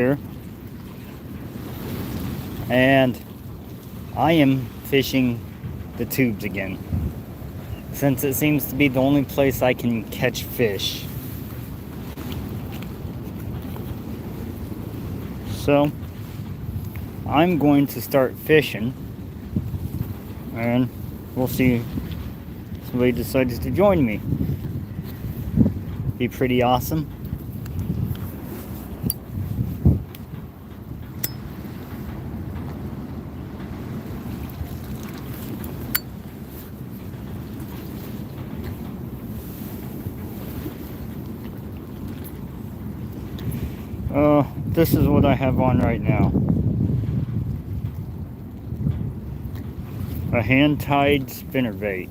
here, and I am fishing the tubes again, since it seems to be the only place I can catch fish. So I'm going to start fishing, and we'll see if somebody decides to join me. Be pretty awesome. This is what I have on right now. A hand-tied spinnerbait.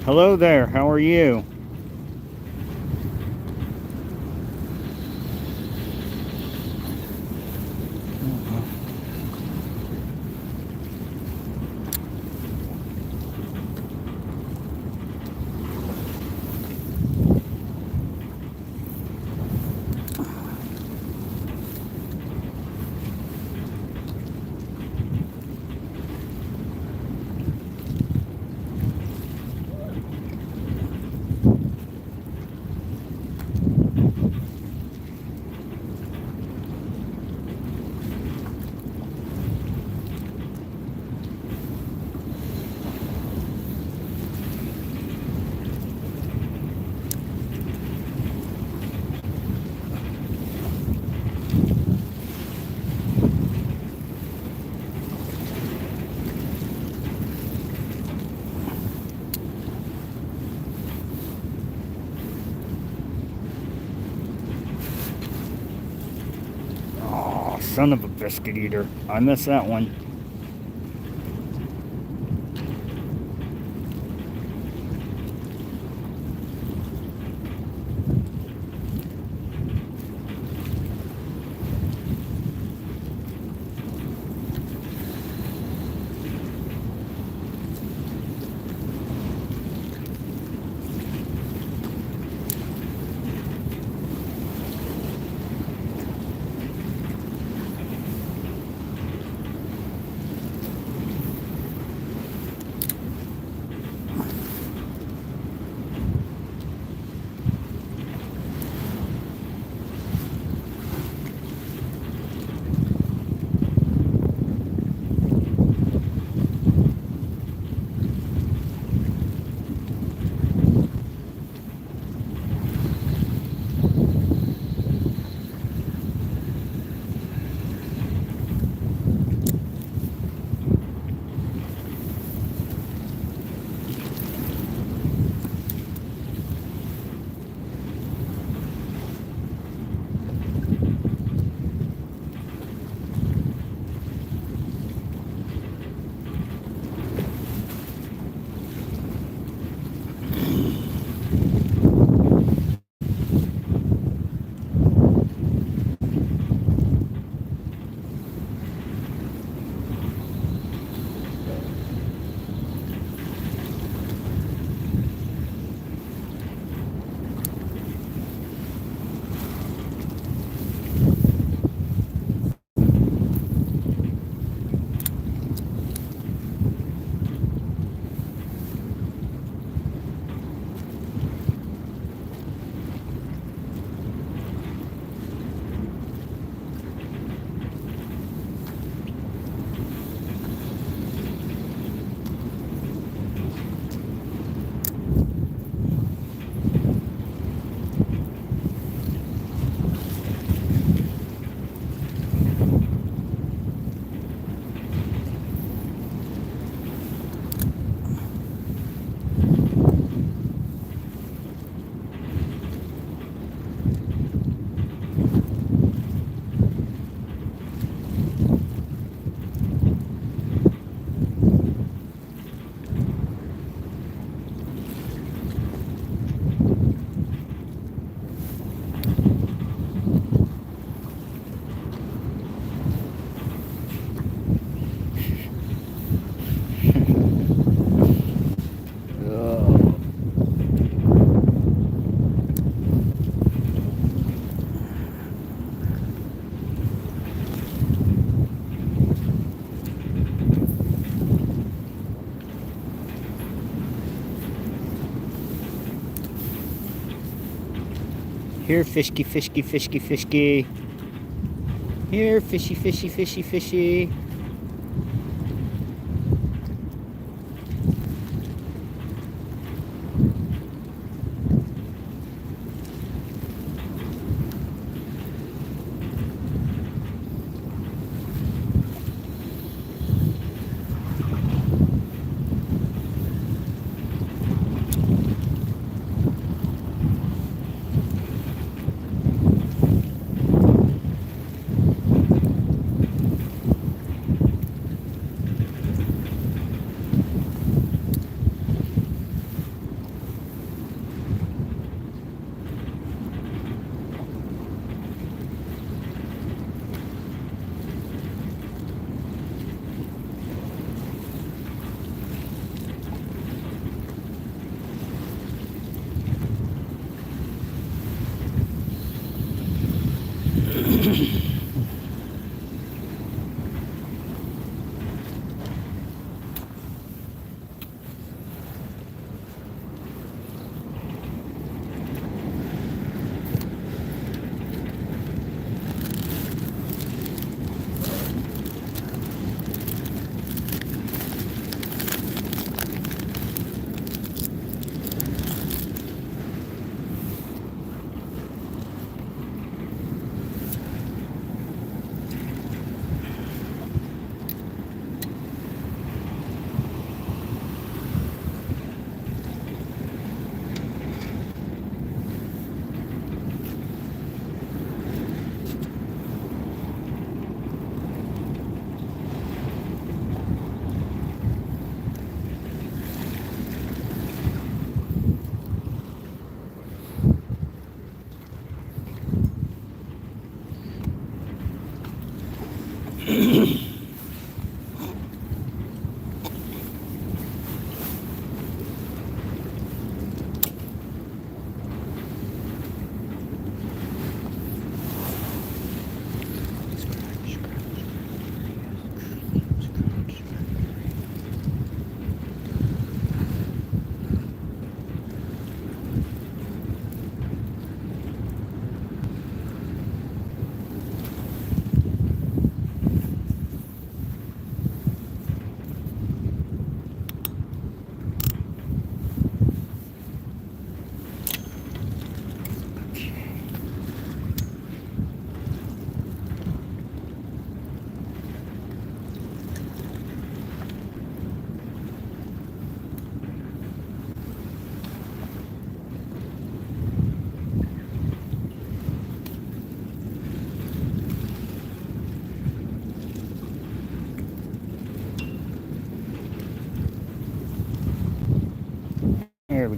Hello there, how are you? Oh, son of a biscuit eater. I missed that one. Here, fishky, fishky, fishky, fishky. Here, fishy, fishy, fishy, fishy.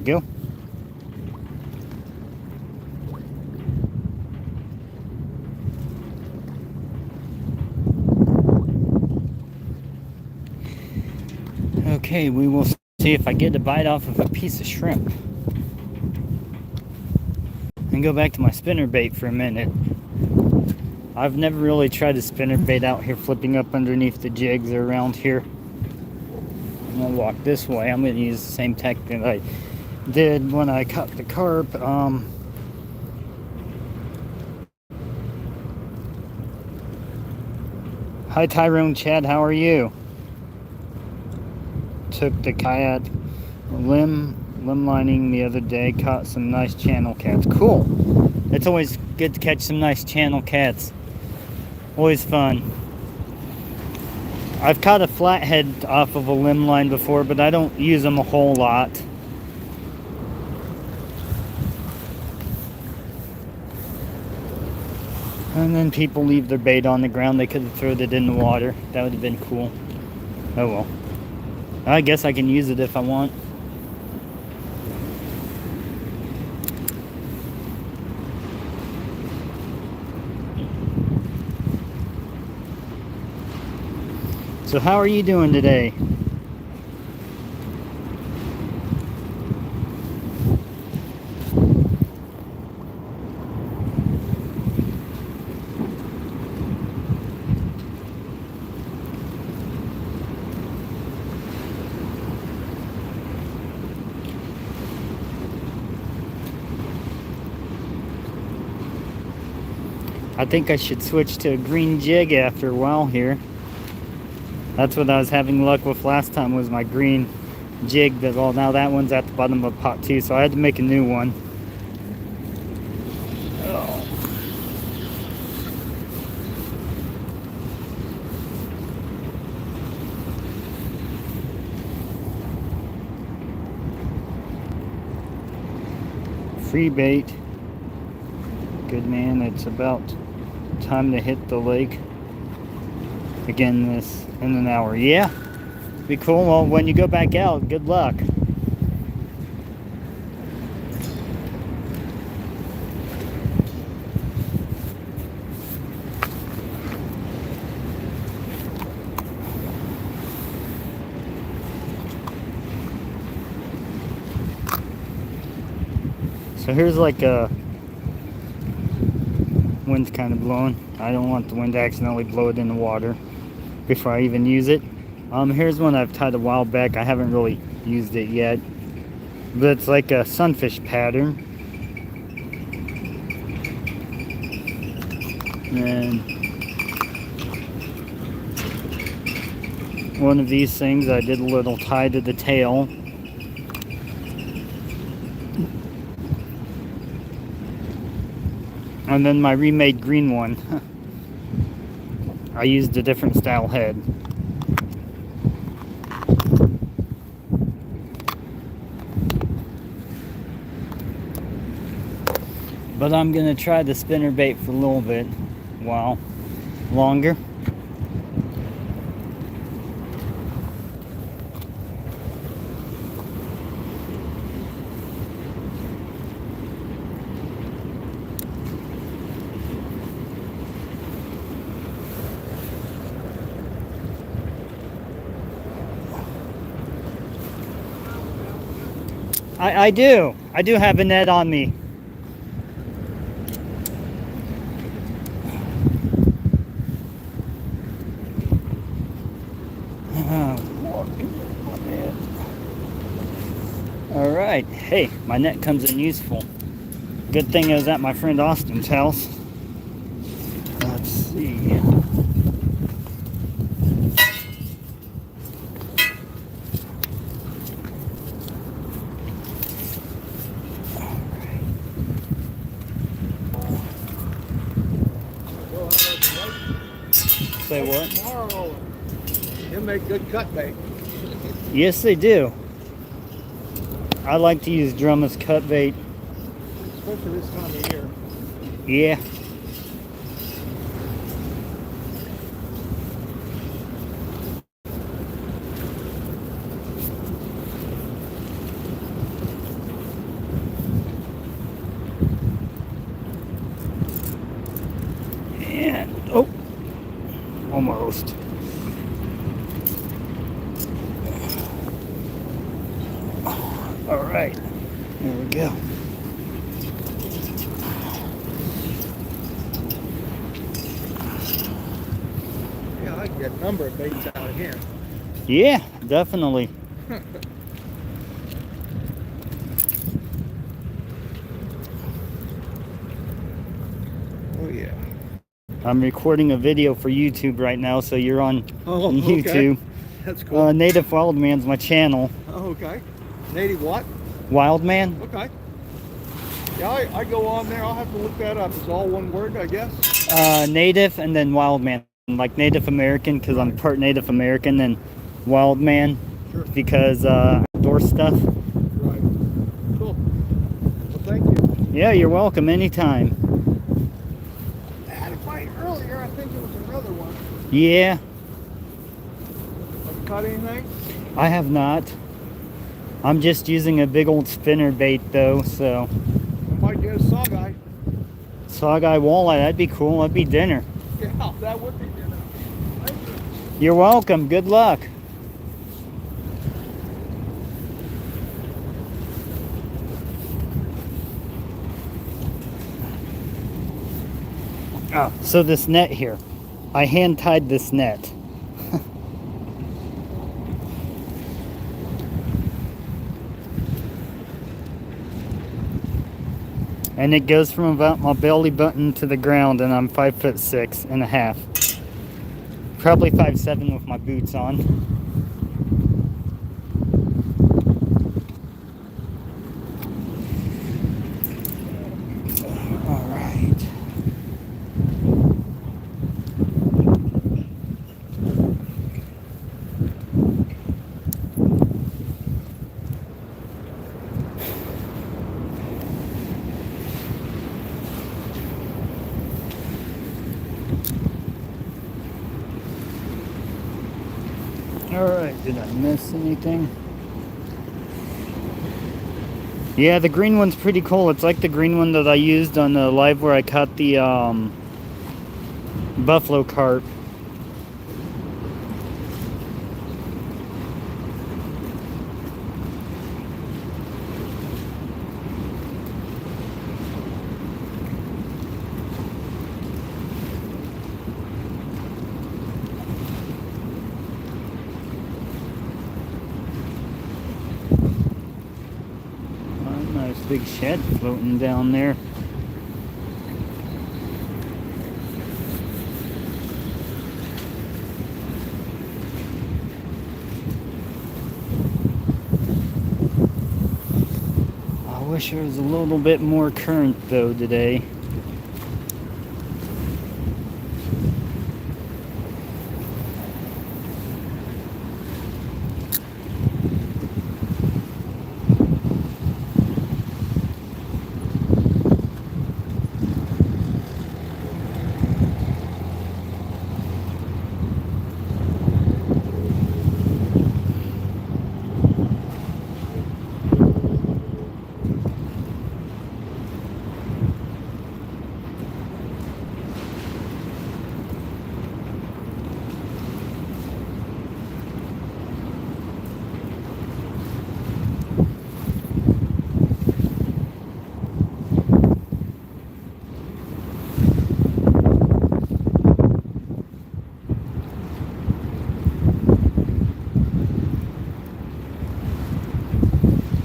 go. Okay, we will see if I get a bite off of a piece of shrimp. And go back to my spinnerbait for a minute. I've never really tried a spinnerbait out here flipping up underneath the jigs or around here. I'm gonna walk this way. I'm gonna use the same technique that I did when I caught the carp. Hi Tyrone Chad, how are you? Took the kayak limb lining the other day, caught some nice channel cats. Cool. It's always good to catch some nice channel cats. Always fun. I've caught a flathead off of a limb line before, but I don't use them a whole lot. And then people leave their bait on the ground. They could have thrown it in the water. That would have been cool. Oh well. I guess I can use it if I want. So how are you doing today? I think I should switch to a green jig after a while here. That's what I was having luck with last time, was my green jig. That, well, now that one's at the bottom of pot too, so I had to make a new one. Oh. Free bait. Good man, it's about time to hit the lake again this in an hour. Yeah, be cool. Well, when you go back out, good luck. So here's like a wind's kind of blowing. I don't want the wind to accidentally blow it in the water before I even use it. Here's one I've tied a while back. I haven't really used it yet, but it's like a sunfish pattern. And one of these things, I did a little tie to the tail. And then my remade green one, I used a different style head. But I'm gonna try the spinnerbait for a little bit, while longer. I do have a net on me. All right, hey, my net comes in useful. Good thing I was at my friend Austin's house. Let's see. Say what? Tomorrow, he'll make good cut bait. Yes, they do. I like to use drum as cut bait. Especially this time of year. Yeah. And, oh, almost. All right, there we go. Yeah, I can get a number of baits out of here. Yeah, definitely. Oh yeah. I'm recording a video for YouTube right now, so you're on Oh, YouTube. okay. That's cool. Native Wildman's my channel. Oh, okay. Native what? Wildman? Okay. Yeah, I go on there. I'll have to look that up. It's all one word, I guess. Native and then Wildman. Like Native American because I'm part Native American, and Wildman Sure. because outdoor stuff. Right. Cool. Well, thank you. Yeah, you're welcome anytime. I had a fight earlier. I think it was another one. Yeah, Have you caught anything? I have not. I'm just using a big old spinner bait though, so I might get a sawguy. Sawguy walleye, that'd be cool. That'd be dinner. Yeah, that would be dinner. Thank you. You're welcome. Good luck. Oh, so this net here, I hand tied this net. And it goes from about my belly button to the ground, and I'm 5'6.5". Probably 5'7" with my boots on. All right. Alright, did I miss anything? Yeah, the green one's pretty cool. It's like the green one that I used on the live where I caught the buffalo carp. Nice big shed floating down there. I wish there was a little bit more current though today.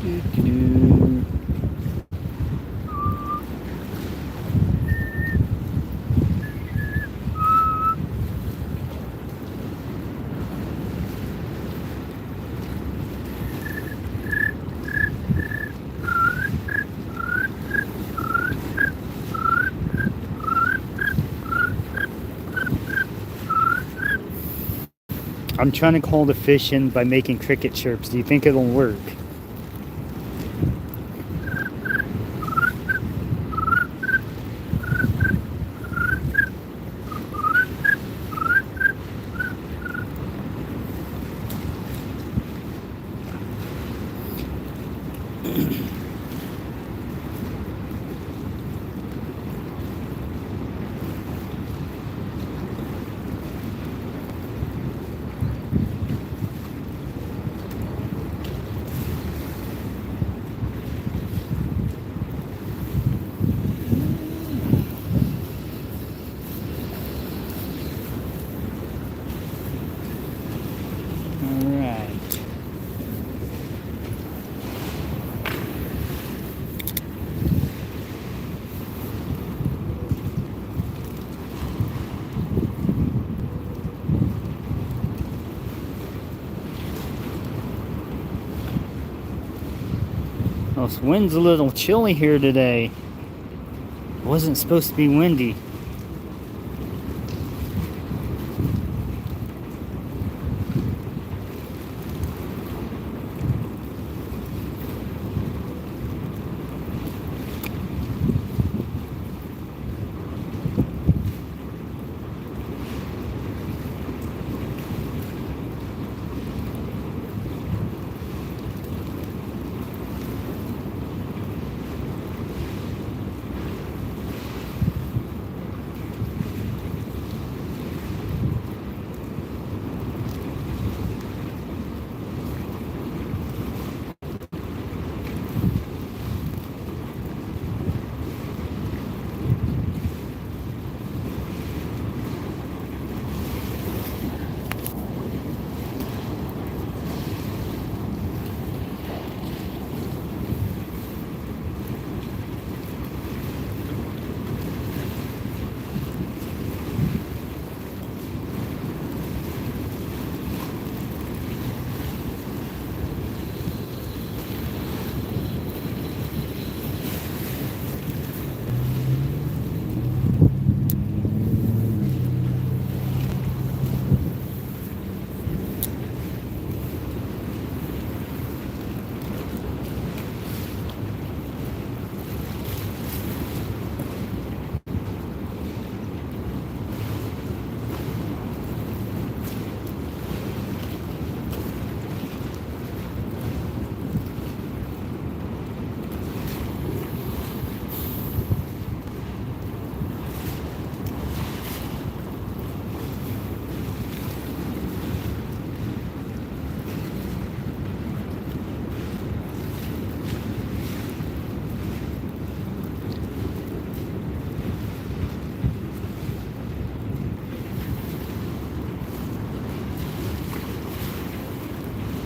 Doo-doo-doo. I'm trying to call the fish in by making cricket chirps. Do you think it'll work? Oh, this wind's a little chilly here today. It wasn't supposed to be windy.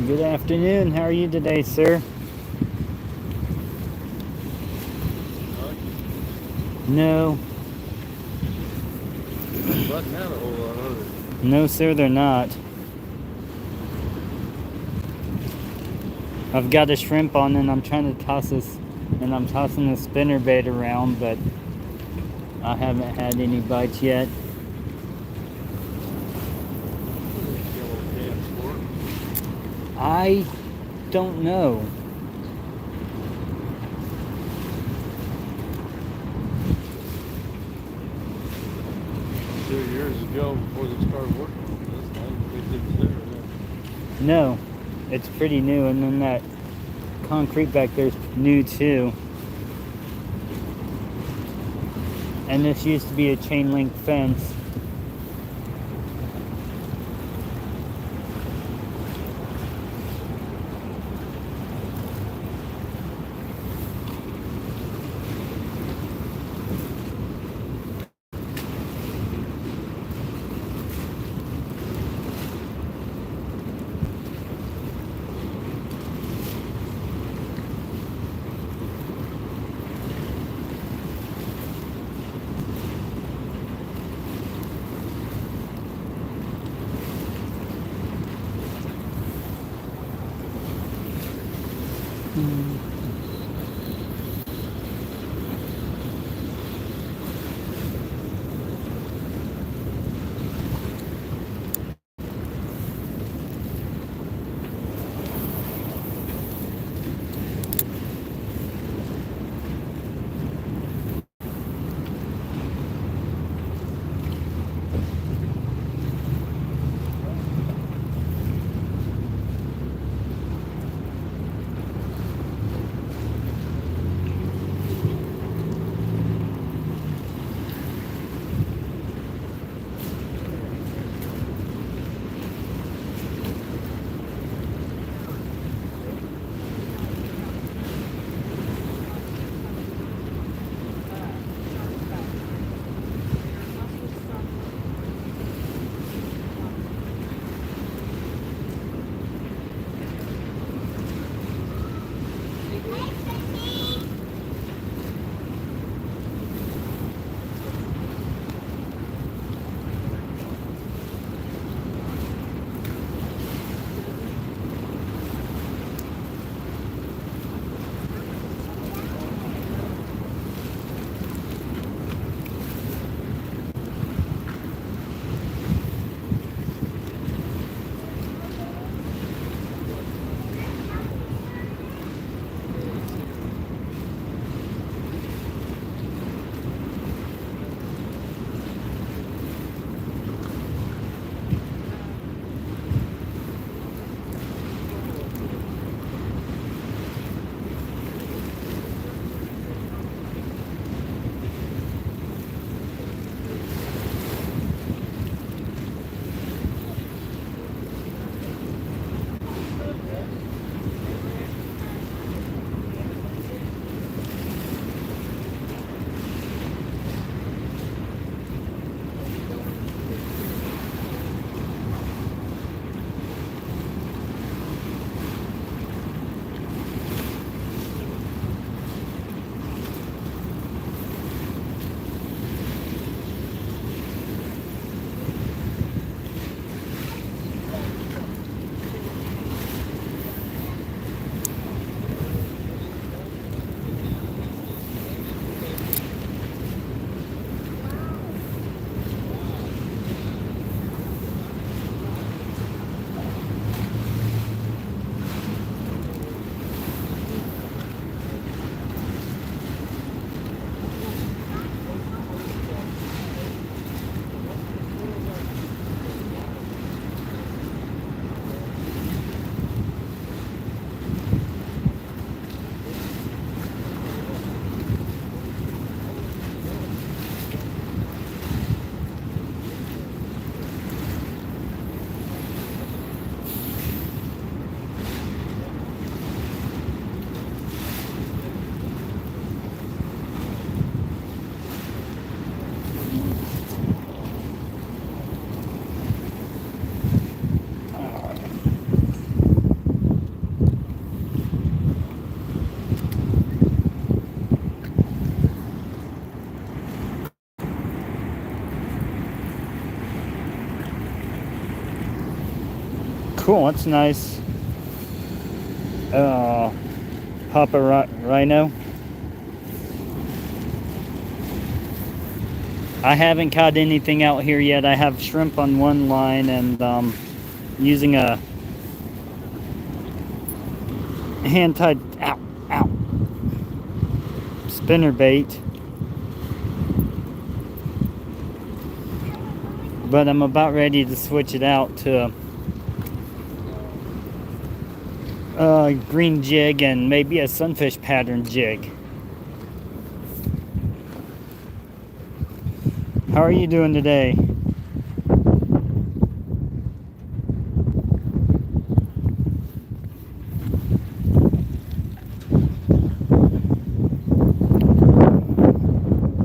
Good afternoon. How are you today, sir? No. Button out a whole lot, are they? No, sir, they're not. I've got a shrimp on and I'm trying to toss this, and I'm tossing the spinner bait around, but I haven't had any bites yet. I don't know. Years ago, before they started working on this, I think they did there. No, it's pretty new, and then that concrete back there's new too. And this used to be a chain link fence. cool. That's nice. Papa Rhino. I haven't caught anything out here yet. I have shrimp on one line and using a hand-tied spinner bait. But I'm about ready to switch it out to a green jig and maybe a sunfish pattern jig. How are you doing today?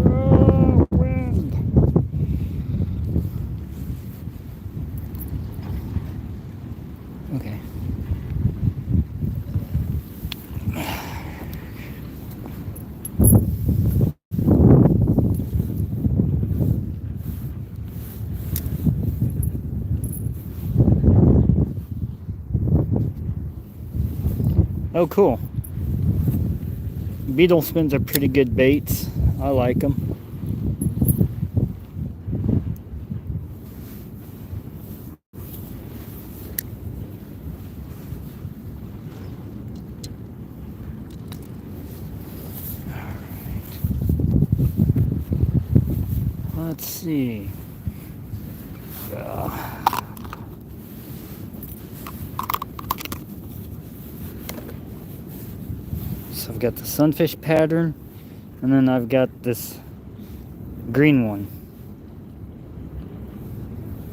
Oh, wind. Okay. Oh, cool. Beetle spins are pretty good baits. I like them. Let's see. So I've got the sunfish pattern, and then I've got this green one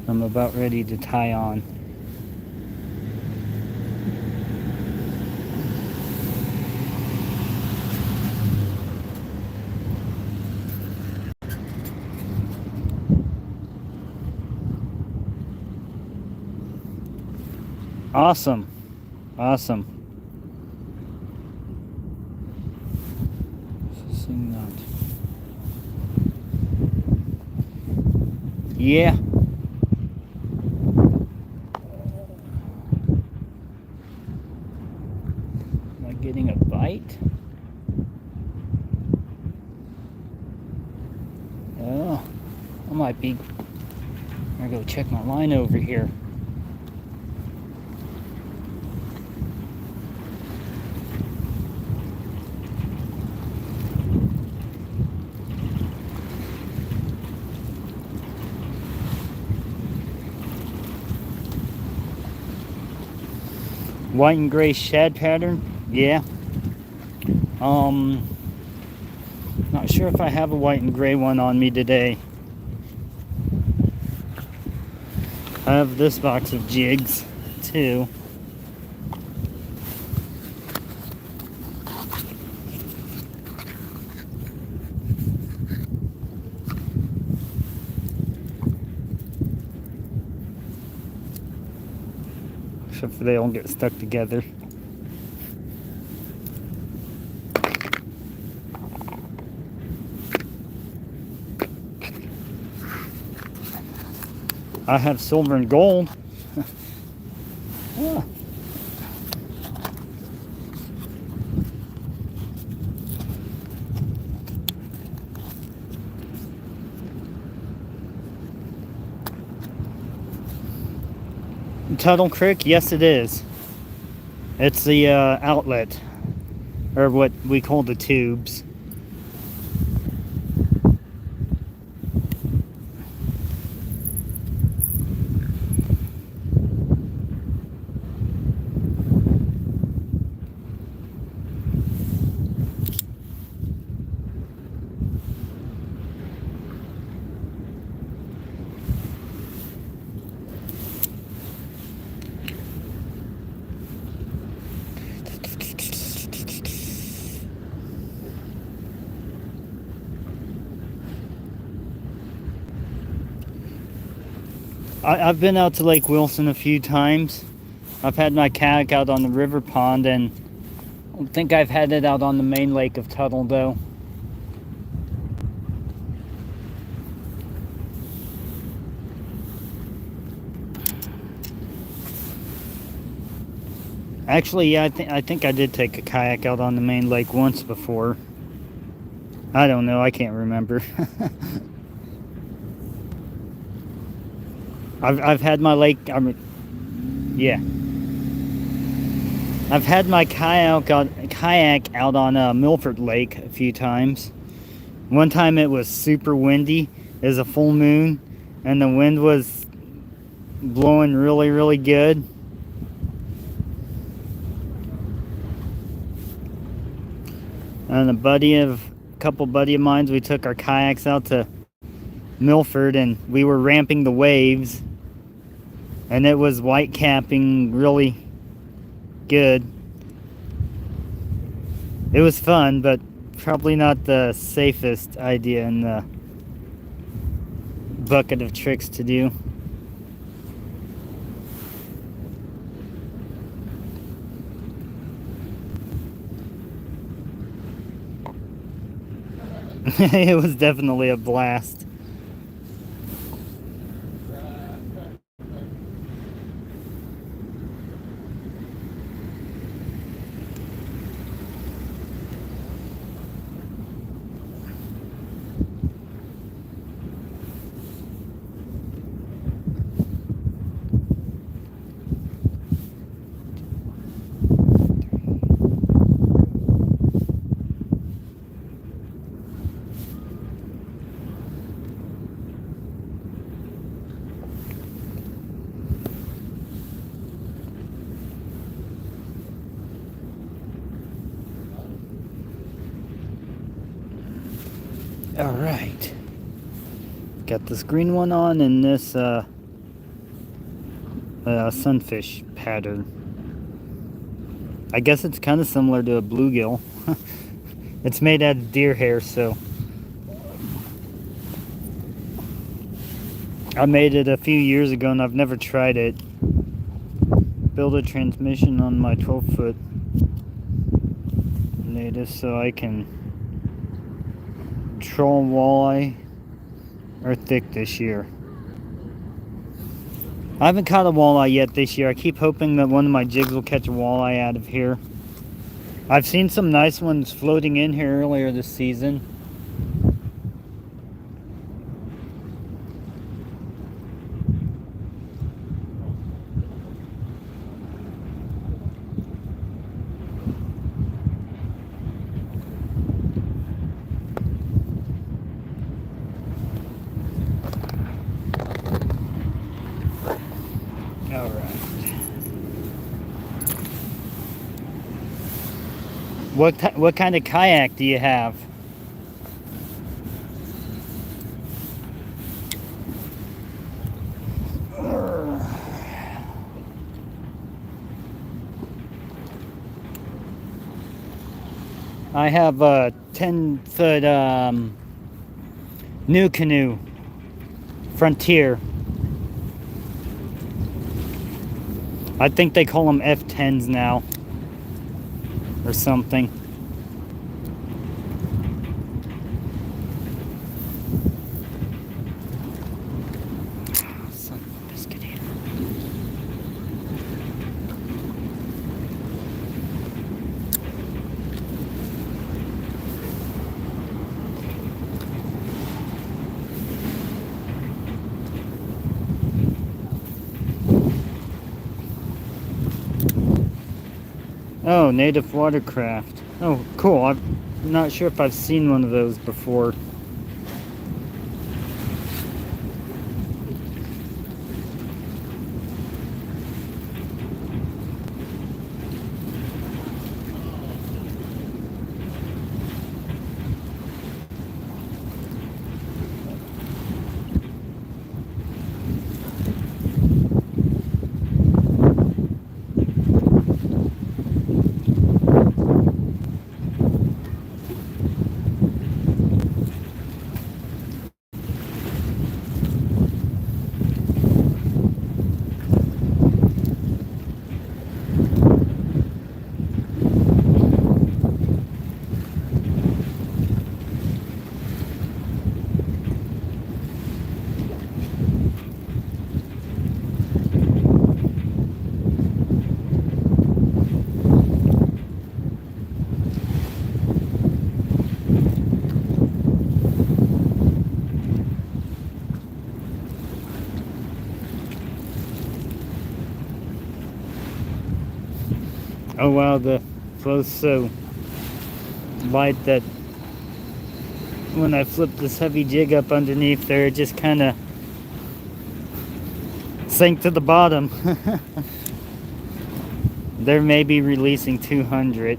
I'm about ready to tie on. Awesome. Awesome. Seeing that. Yeah. Am I getting a bite? Oh, I might be. I'm gonna go check my line over here. White and gray shad pattern, yeah. Not sure if I have a white and gray one on me today. I have this box of jigs too. Except for they all get stuck together. I have silver and gold. Ah. Tuttle Creek, yes it is. It's the outlet, or what we call the tubes. I've been out to Lake Wilson a few times. I've had my kayak out on the river pond, and I don't think I've had it out on the main lake of Tuttle though. Actually, yeah, I think I did take a kayak out on the main lake once before. I don't know, I can't remember. I've had my lake, yeah. I've had my kayak out on Milford Lake a few times. One time it was super windy. It was a full moon, and the wind was blowing really, really good. And a couple buddy of mine, we took our kayaks out to Milford, and we were ramping the waves, and it was white capping really good. It was fun, but probably not the safest idea in the bucket of tricks to do. It was definitely a blast. All right, got this green one on and this sunfish pattern. I guess it's kind of similar to a bluegill. It's made out of deer hair, so I made it a few years ago and I've never tried it. Build a transmission on my 12-foot native so I can troll walleye are thick this year. I haven't caught a walleye yet this year. I keep hoping that one of my jigs will catch a walleye out of here. I've seen some nice ones floating in here earlier this season. All right. What kind of kayak do you have? I have a 10-foot NuCanoe Frontier. I think they call them F10s now or something. Son of a biscuit here. Oh, native watercraft. Oh, cool. I'm not sure if I've seen one of those before. Oh wow, the flow's so light that when I flip this heavy jig up underneath there, it just kind of sank to the bottom. They're maybe releasing 200.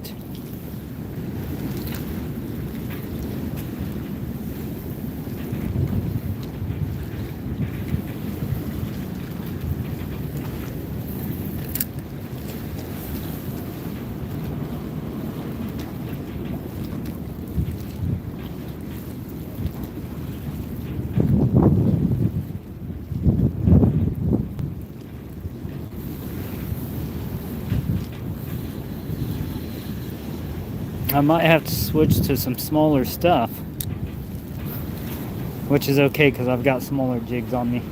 I might have to switch to some smaller stuff, which is okay because I've got smaller jigs on me.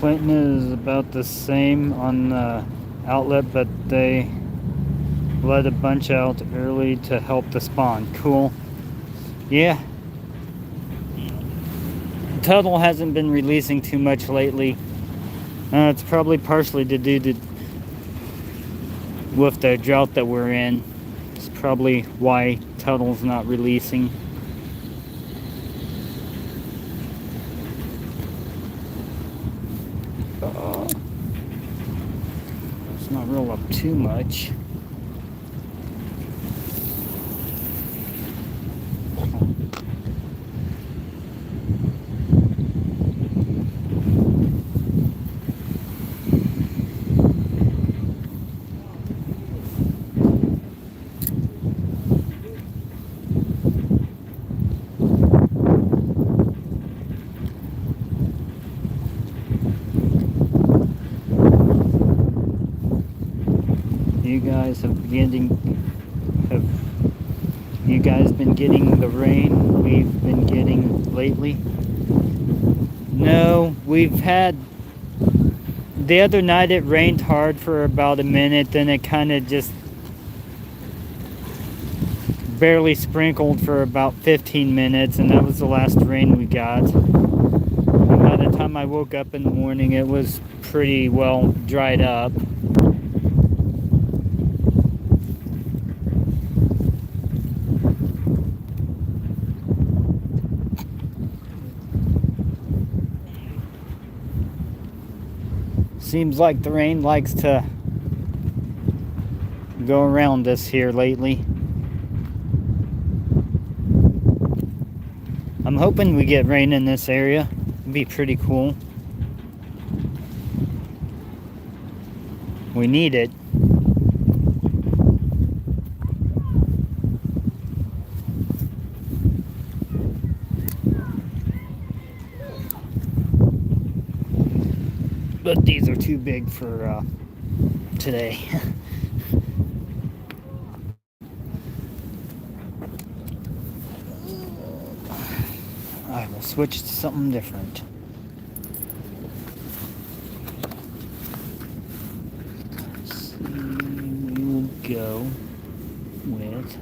Clinton is about the same on the outlet, but they let a bunch out early to help the spawn. Cool. Yeah. Tuttle hasn't been releasing too much lately. It's probably partially to do with the drought that we're in. It's probably why Tuttle's not releasing. Let's not roll up too much. Have you guys been getting the rain we've been getting lately? No, we've had, the other night it rained hard for about a minute, then it kind of just barely sprinkled for about 15 minutes, and that was the last rain we got. And by the time I woke up in the morning, it was pretty well dried up. Seems like the rain likes to go around us here lately. I'm hoping we get rain in this area. It'd be pretty cool. We need it. But these are too big for today. I will switch to something different. Let's see, we will go with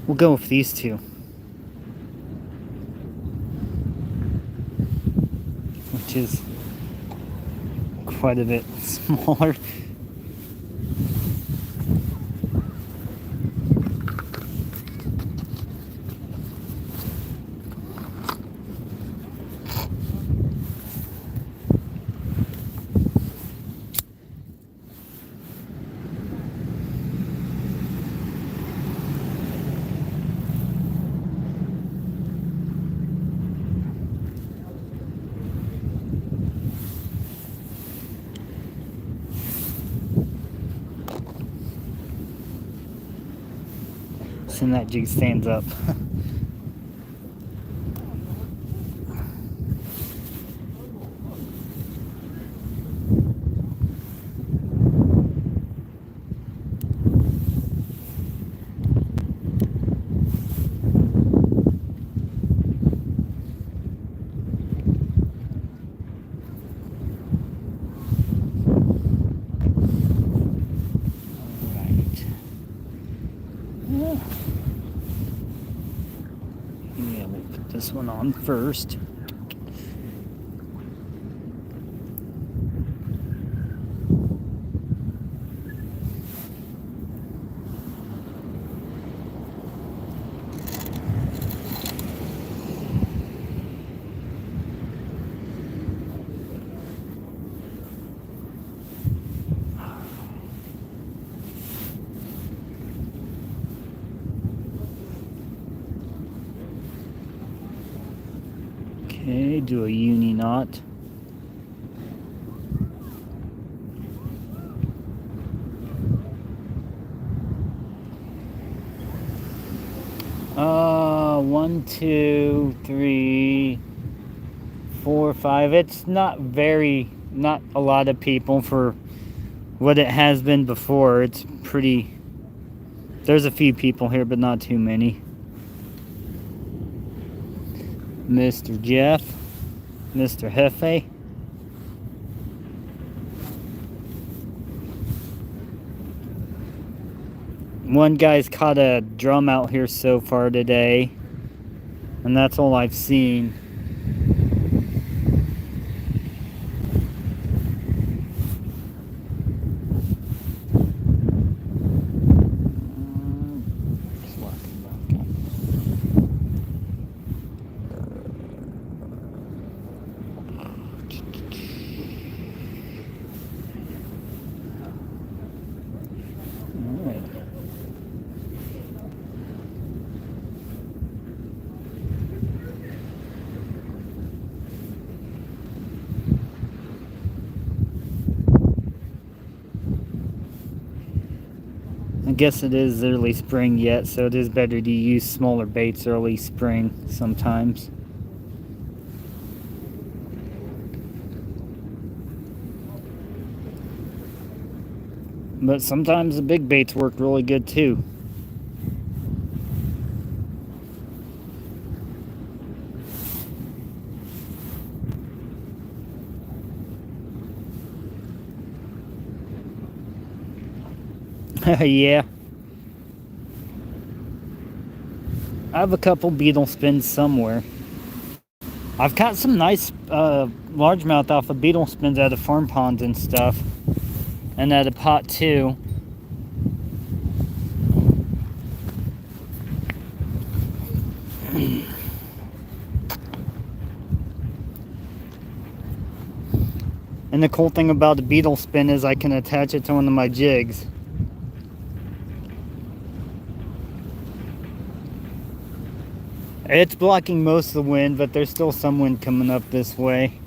we'll go with these two, which is quite a bit smaller. And that jig stands up. this one on first. Okay, do a uni knot. One, two, three, 4, 5. It's not a lot of people for what it has been before. It's pretty, there's a few people here, but not too many. Mr. Jeff, Mr. Hefe. One guy's caught a drum out here so far today, and that's all I've seen. I guess it is early spring yet, so it is better to use smaller baits early spring sometimes. But sometimes the big baits work really good too. Yeah. I have a couple beetle spins somewhere. I've caught some nice largemouth off of beetle spins out of farm ponds and stuff. And at a pot too. And the cool thing about the beetle spin is I can attach it to one of my jigs. It's blocking most of the wind, but there's still some wind coming up this way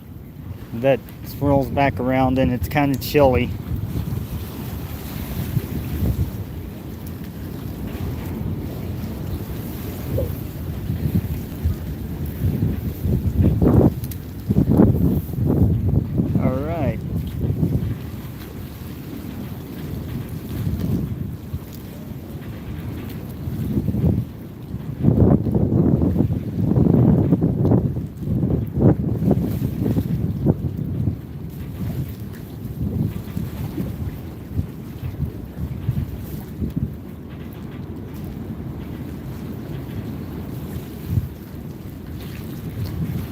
that swirls back around, and it's kind of chilly. All right.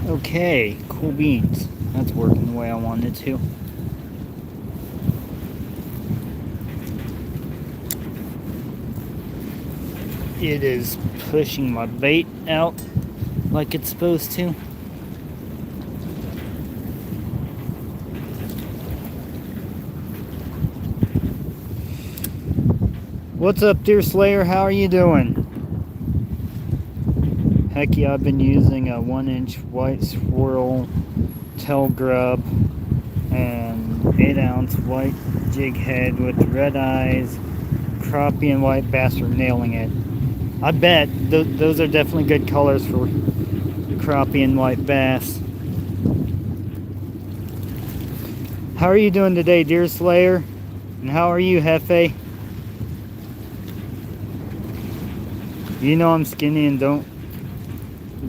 Okay, cool beans. That's working the way I wanted it to. It is pushing my bait out like it's supposed to. What's up, Deer Slayer? How are you doing? Heck yeah, I've been using a 1-inch white swirl tail grub and 8-ounce white jig head with red eyes. Crappie and white bass are nailing it. I bet those are definitely good colors for crappie and white bass. How are you doing today, Deer Slayer? And how are you, Hefe? You know I'm skinny and don't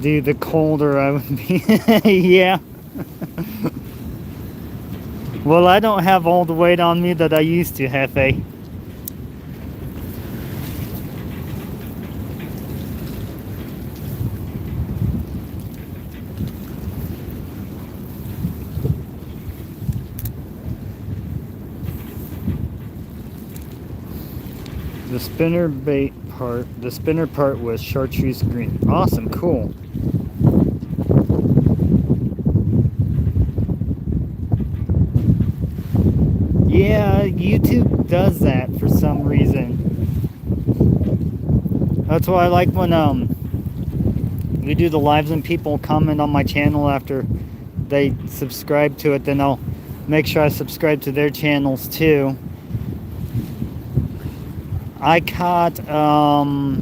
do the colder I would be. Yeah. Well, I don't have all the weight on me that I used to, Hefe. The spinner part was chartreuse green. Awesome, cool. Yeah, YouTube does that for some reason. That's why I like when we do the lives and people comment on my channel after they subscribe to it, then I'll make sure I subscribe to their channels too. I caught a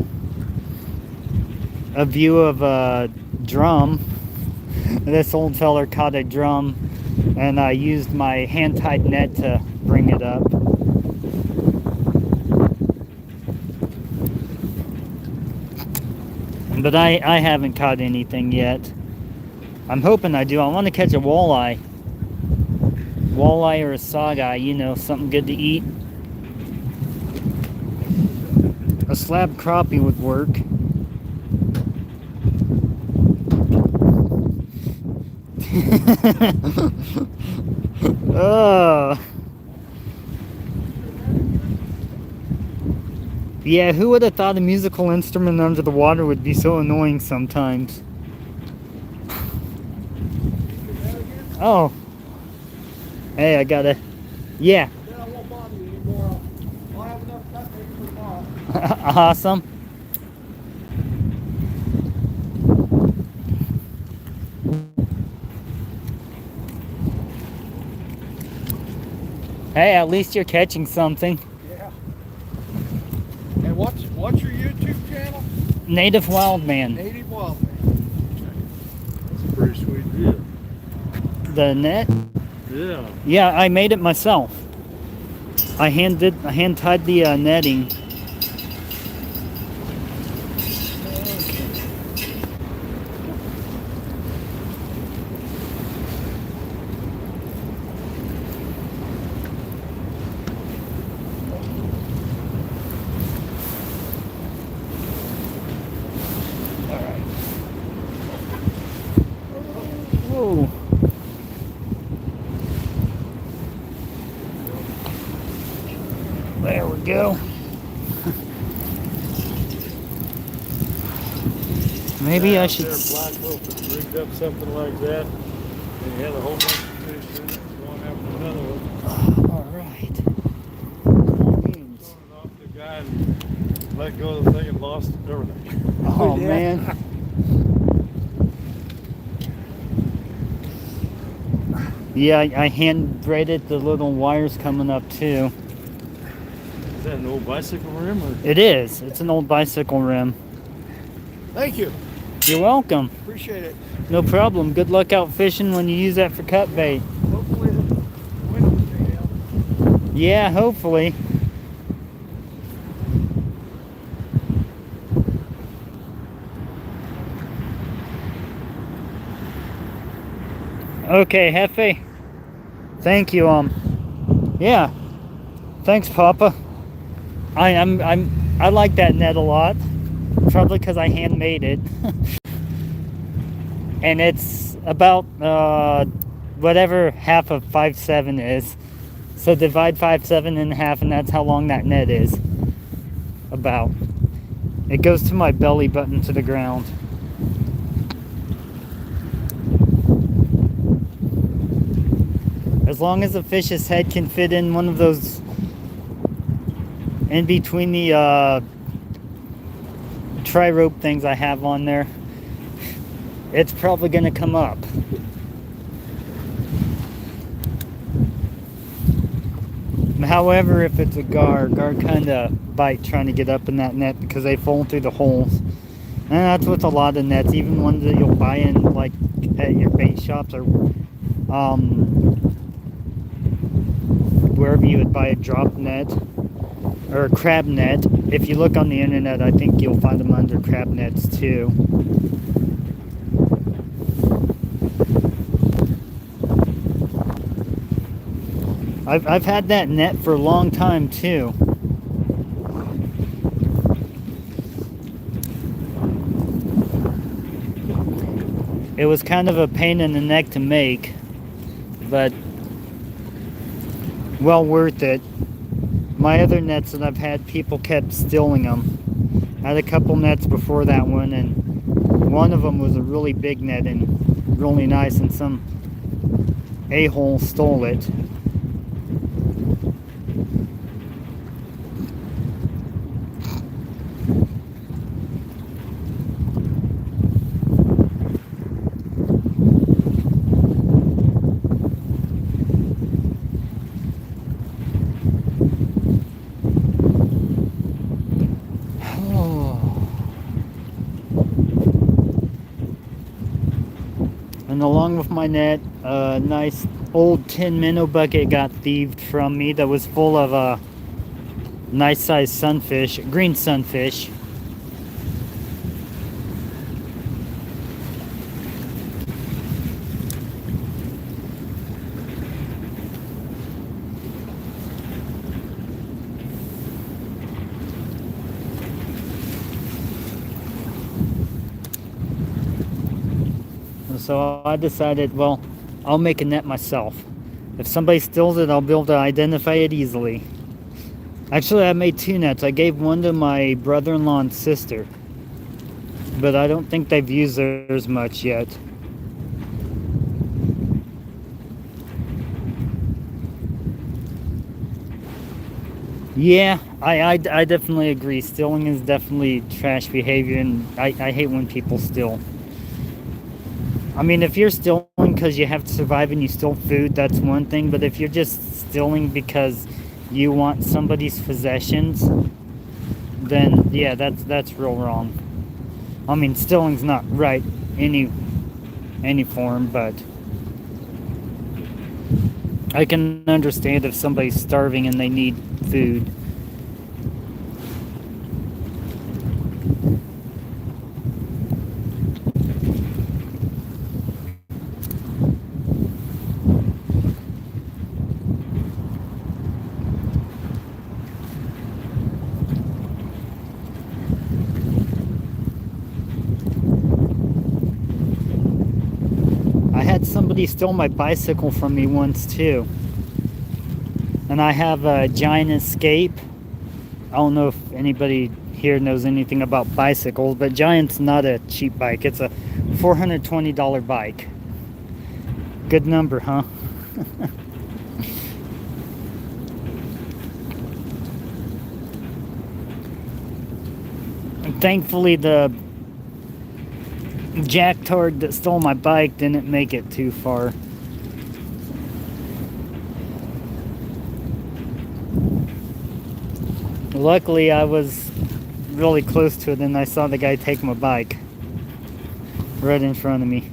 view of a drum. This old feller caught a drum, and I used my hand-tied net to bring it up. But I haven't caught anything yet. I'm hoping I do. I want to catch a walleye. Walleye or a saugeye, you know, something good to eat. A slab crappie would work. Oh. Yeah, who would have thought a musical instrument under the water would be so annoying sometimes? Oh. Hey, I gotta... Yeah. Then I won't bother you anymore. I'll have enough cut maybe for tomorrow. Awesome. Hey, at least you're catching something. Yeah. And what's your YouTube channel? Native Wild Man. Native Wild Man. That's a pretty sweet view. The net? Yeah. Yeah, I made it myself. I hand tied the netting. Whoa. There we go. Maybe I should. Black Wolf rigged up something like that, and he had a whole bunch of fish in it, one after another one. All right. Thrown it off the guy and let go of the thing and lost everything. Oh Yeah. man. Yeah, I hand braided the little wires coming up too. Is that an old bicycle rim or? It is. It's an old bicycle rim. Thank you. You're welcome. Appreciate it. No problem. Good luck out fishing when you use that for cut bait. Hopefully the wind will stay down. Yeah, hopefully. Okay, Hefe. Thank you. Yeah. Thanks, Papa. I like that net a lot. Probably because I handmade it. And it's about whatever half of 5'7" is. So divide 5'7" in half, and that's how long that net is. About. It goes to my belly button to the ground. As long as the fish's head can fit in one of those in between the tri-rope things I have on there, it's probably going to come up. However, if it's a gar kind of bite trying to get up in that net because they fall through the holes. And that's with a lot of nets, even ones that you'll buy in like at your bait shops or wherever you would buy a drop net or a crab net. If you look on the internet, I think you'll find them under crab nets too. I've had that net for a long time too. It was kind of a pain in the neck to make, but well worth it. My other nets that I've had, people kept stealing them. I had a couple nets before that one, and one of them was a really big net and really nice, and some a-hole stole it. And along with my net, a nice old tin minnow bucket got thieved from me that was full of nice sized sunfish, green sunfish. So I decided, well, I'll make a net myself. If somebody steals it, I'll be able to identify it easily. Actually, I made 2 nets. I gave one to my brother-in-law and sister, but I don't think they've used theirs much yet. Yeah, I definitely agree. Stealing is definitely trash behavior, and I hate when people steal. I mean, if you're stealing because you have to survive and you steal food, that's one thing. But if you're just stealing because you want somebody's possessions, then yeah, that's real wrong. I mean, stealing's not right any form, but I can understand if somebody's starving and they need food. Somebody stole my bicycle from me once too, and I have a Giant Escape. I don't know if anybody here knows anything about bicycles, but Giant's not a cheap bike. It's a $420 bike. Good number, huh? And thankfully the jacktard that stole my bike didn't make it too far. Luckily, I was really close to it and I saw the guy take my bike right in front of me.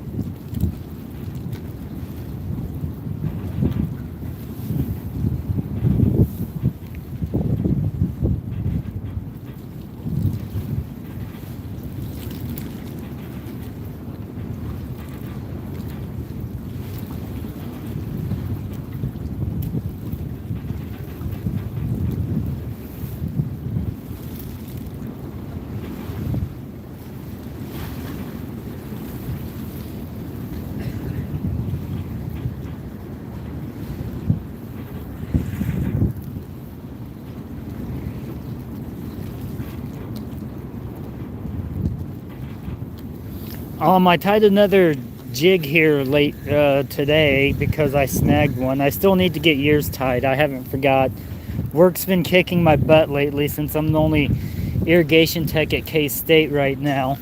I tied another jig here late today because I snagged one. I still need to get yours tied. I haven't forgot. Work's been kicking my butt lately since I'm the only irrigation tech at K-State right now.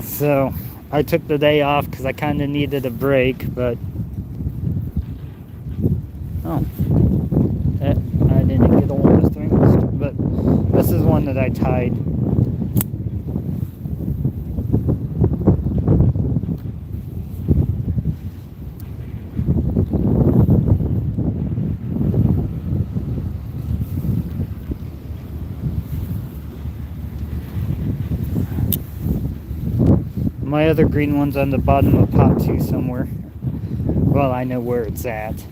So I took the day off because I kind of needed a break, but I didn't get all those things, but this is one that I tied. My other green one's on the bottom of pot 2 somewhere. Well, I know where it's at.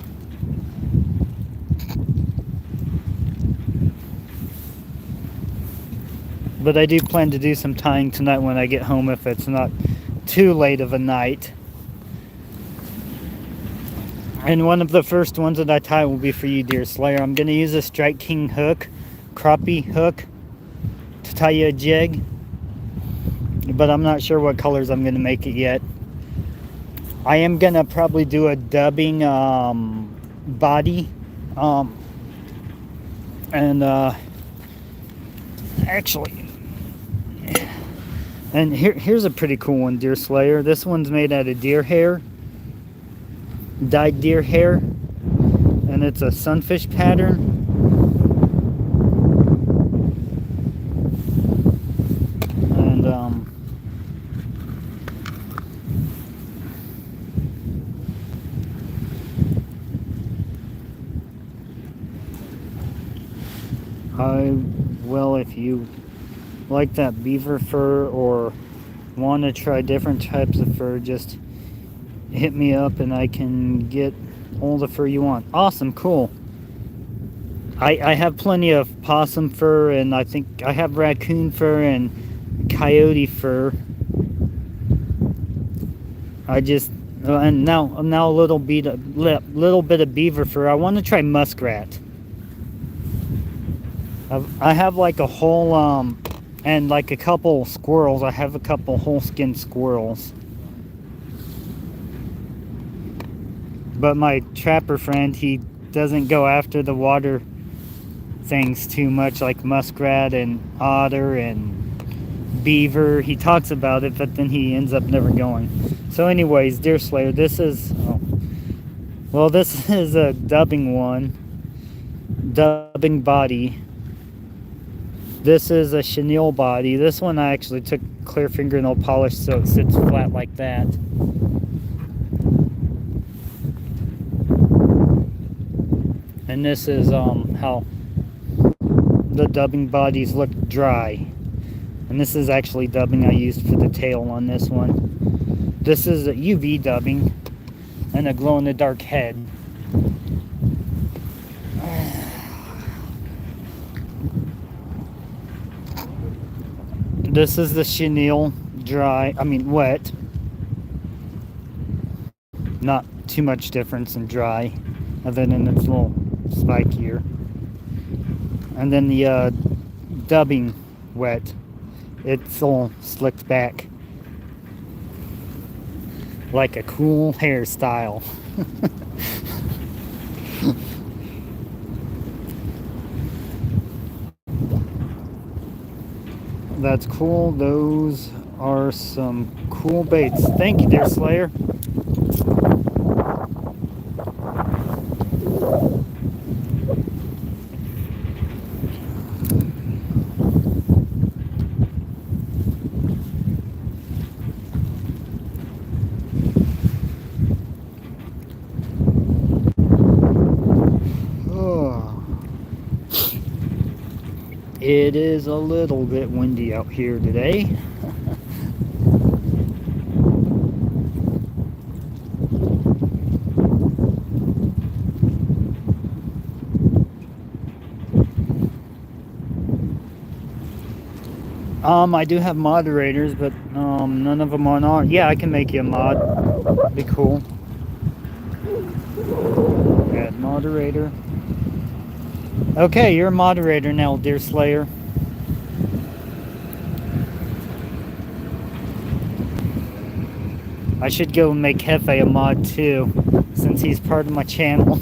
But I do plan to do some tying tonight when I get home if it's not too late of a night. And one of the first ones that I tie will be for you, Deer Slayer. I'm going to use a Strike King hook, crappie hook, to tie you a jig. But I'm not sure what colors I'm going to make it yet. I am going to probably do a dubbing body. Actually, and here's a pretty cool one, Deer Slayer. This one's made out of deer hair, dyed deer hair, and it's a sunfish pattern. And well, if you like that beaver fur or want to try different types of fur, just hit me up and I can get all the fur you want. Awesome, cool. I have plenty of possum fur, and I think I have raccoon fur and coyote fur. I just and now a little bit of beaver fur. I want to try muskrat. I have like a whole and like a couple squirrels. I have a couple whole skin squirrels. But my trapper friend, he doesn't go after the water things too much, like muskrat and otter and beaver. He talks about it, but then he ends up never going. So anyways, Deer Slayer, this is this is a dubbing one, dubbing body. This is a chenille body. This one I actually took clear fingernail polish so it sits flat like that. And this is how the dubbing bodies look dry. And this is actually dubbing I used for the tail on this one. This is a UV dubbing and a glow-in-the-dark head. This is the chenille wet. Not too much difference in dry, other than it's a little spikier. And then the dubbing wet, it's all slicked back like a cool hairstyle. That's cool. Those are some cool baits. Thank you, Deer Slayer. It is a little bit windy out here today. I do have moderators, but none of them are on. Yeah, I can make you a mod. Be cool. Add moderator. Okay, you're a moderator now, Deer Slayer. I should go and make Hefe a mod too, since he's part of my channel.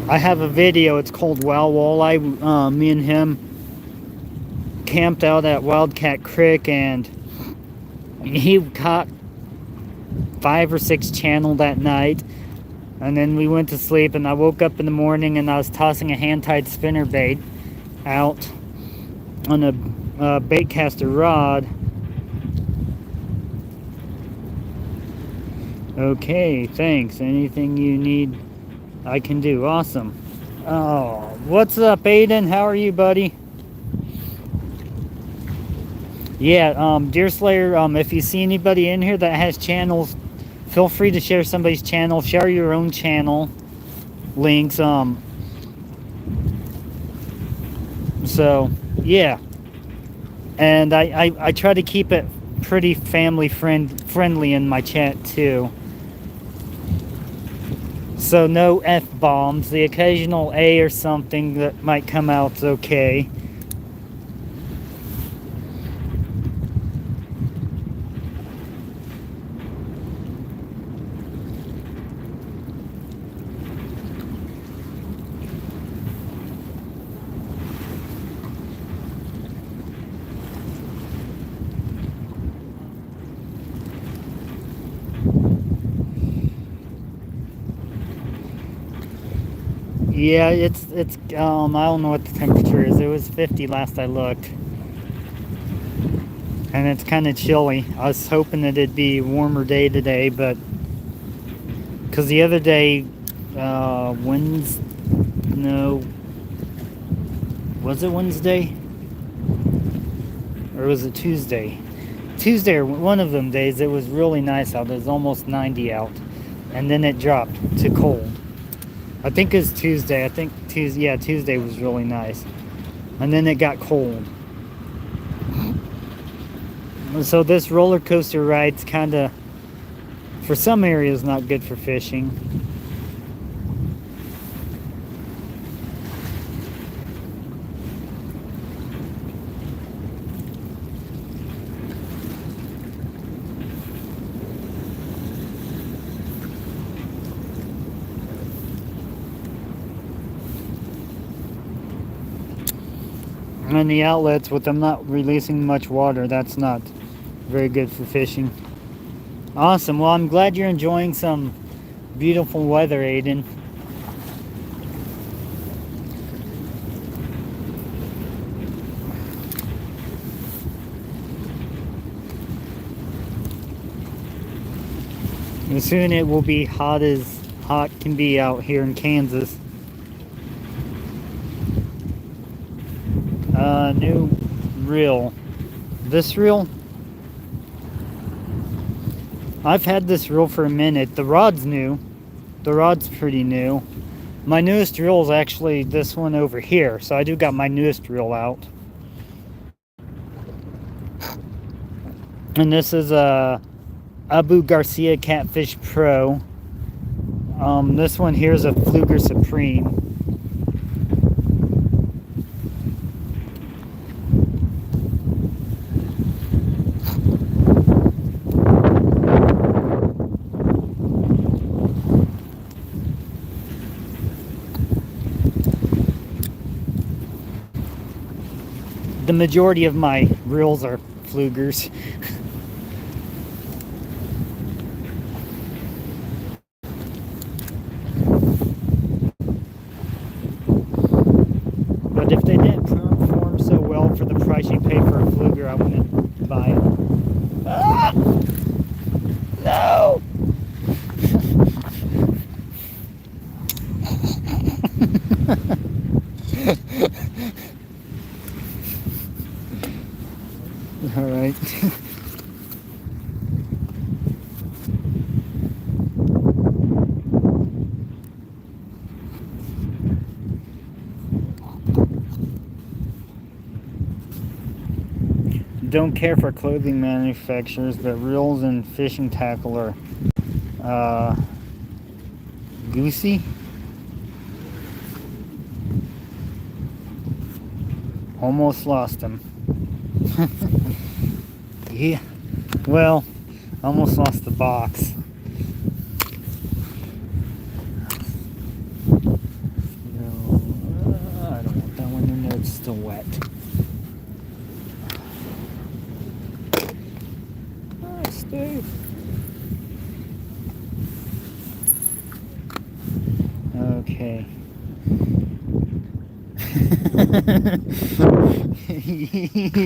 I have a video, it's called Wow Walleye. Me and him camped out at Wildcat Creek, and he caught 5 or 6 channel that night. And then we went to sleep, and I woke up in the morning and I was tossing a hand-tied spinner bait out on a bait caster rod. Okay, thanks. Anything you need, I can do. Awesome. Oh, what's up, Aiden? How are you, buddy? Yeah, Deer Slayer, if you see anybody in here that has channels, feel free to share somebody's channel. Share your own channel links. So, yeah. And I try to keep it pretty friendly in my chat too. So no F-bombs. The occasional A or something that might come out's okay. Yeah, it's I don't know what the temperature is. It was 50 last I looked. And it's kind of chilly. I was hoping that it'd be a warmer day today, but because the other day, Wednesday, no, was it Wednesday? Or was it Tuesday? Tuesday or one of them days, it was really nice out. It was almost 90 out. And then it dropped to cold. I think it was Tuesday. I think Tuesday, yeah, Tuesday was really nice. And then it got cold. So this roller coaster ride's kind of, for some areas, not good for fishing. And the outlets, with them not releasing much water, that's not very good for fishing. Awesome. Well, I'm glad you're enjoying some beautiful weather, Aiden. And soon it will be hot as hot can be out here in Kansas. New reel. This reel, I've had this reel for a minute. The rod's new. The rod's pretty new. My newest reel is actually this one over here. So I do got my newest reel out. And this is a Abu Garcia Catfish Pro. This one here is a Fluger Supreme. The majority of my reels are Flugers. But if they didn't perform so well for the price you pay for a Fluger, I wouldn't buy it. Ah! No! All right. Don't care for clothing manufacturers, but reels and fishing tackle are Goosey. Almost lost him. Yeah, well, almost lost the box. No, I don't want that one in there, it's still wet. Ah, Steve. Okay.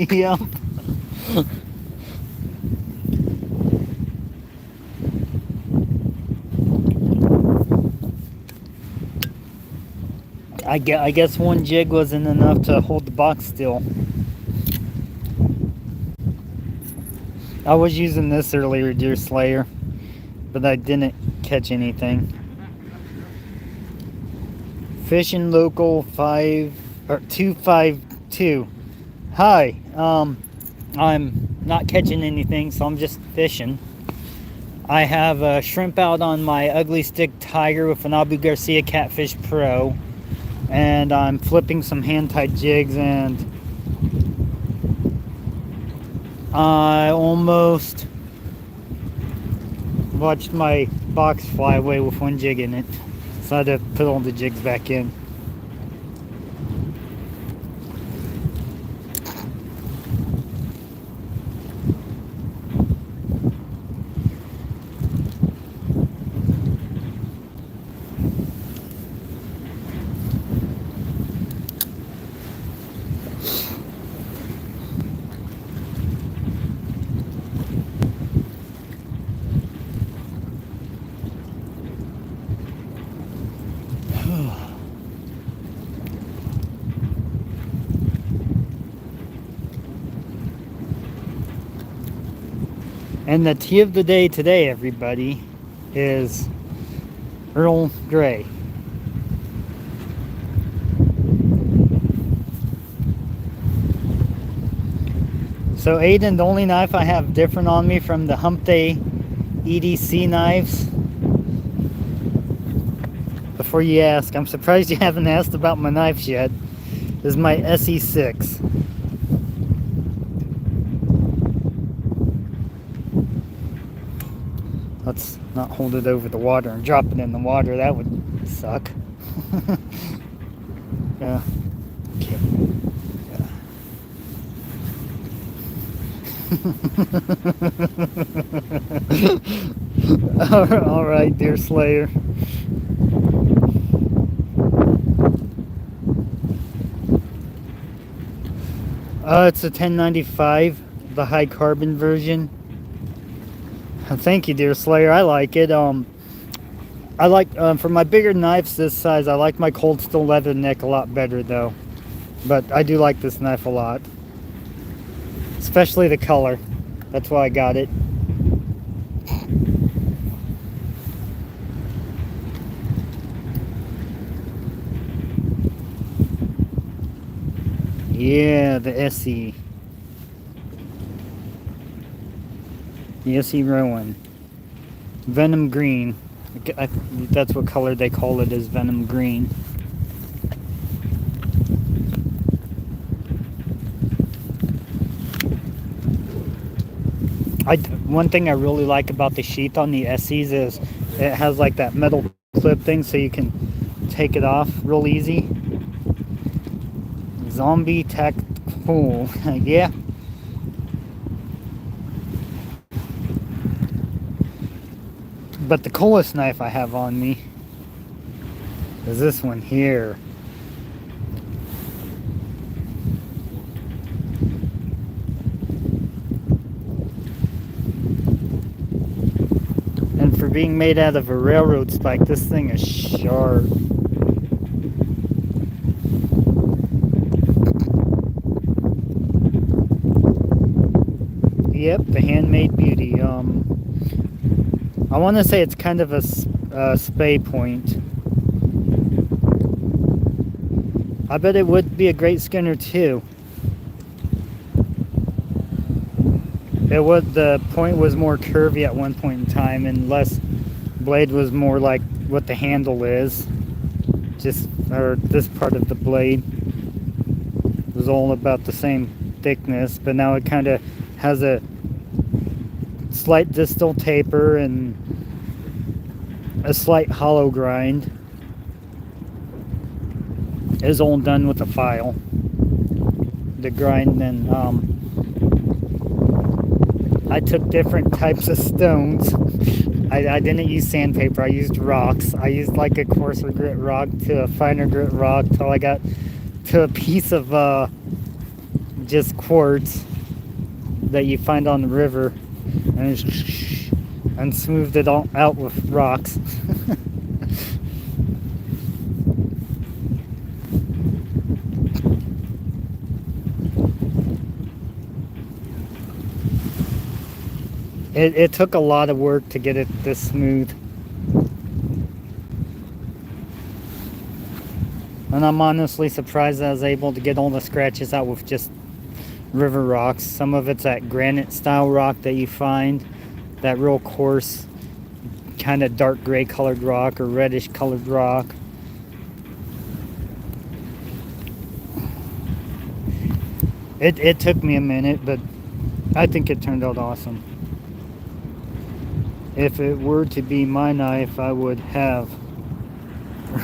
Yep. I guess one jig wasn't enough to hold the box still. I was using this earlier, Deer Slayer, but I didn't catch anything. Fishing Local 252. Hi, I'm not catching anything, so I'm just fishing. I have a shrimp out on my Ugly Stick Tiger with an Abu Garcia Catfish Pro, and I'm flipping some hand-tied jigs, and I almost watched my box fly away with one jig in it, so I had to put all the jigs back in. And the tea of the day today, everybody, is Earl Grey. So Aiden, the only knife I have different on me from the Hump Day EDC knives, before you ask, I'm surprised you haven't asked about my knives yet, is my SE6. Let's not hold it over the water and drop it in the water. That would suck. Yeah. Okay. Yeah. All right, dear Slayer. It's a 1095, the high carbon version. Thank you, dear Slayer. I like it. I like for my bigger knives this size. I like my Cold Steel leather neck a lot better, though. But I do like this knife a lot, especially the color. That's why I got it. Yeah, the SE. The SE Rowan. Venom Green. That's what color they call it, is Venom Green. One thing I really like about the sheath on the SEs is it has like that metal clip thing, so you can take it off real easy. Zombie Tactical. Yeah. But the coolest knife I have on me is this one here. And for being made out of a railroad spike, this thing is sharp. Yep, the Handmade Beauty. I want to say it's kind of a spay point. I bet it would be a great skinner too. The point was more curvy at one point in time, and less blade was more like what the handle is. Or this part of the blade was all about the same thickness, but now it kind of has a slight distal taper and a slight hollow grind. Is all done with a file. The grind, and I took different types of stones. I didn't use sandpaper, I used rocks. I used like a coarser grit rock to a finer grit rock till I got to a piece of just quartz that you find on the river, and smoothed it all out with rocks. It took a lot of work to get it this smooth. And I'm honestly surprised I was able to get all the scratches out with just river rocks. Some of it's that granite style rock that you find, that real coarse, kind of dark gray colored rock or reddish colored rock. It took me a minute, but I think it turned out awesome. If it were to be my knife, I would have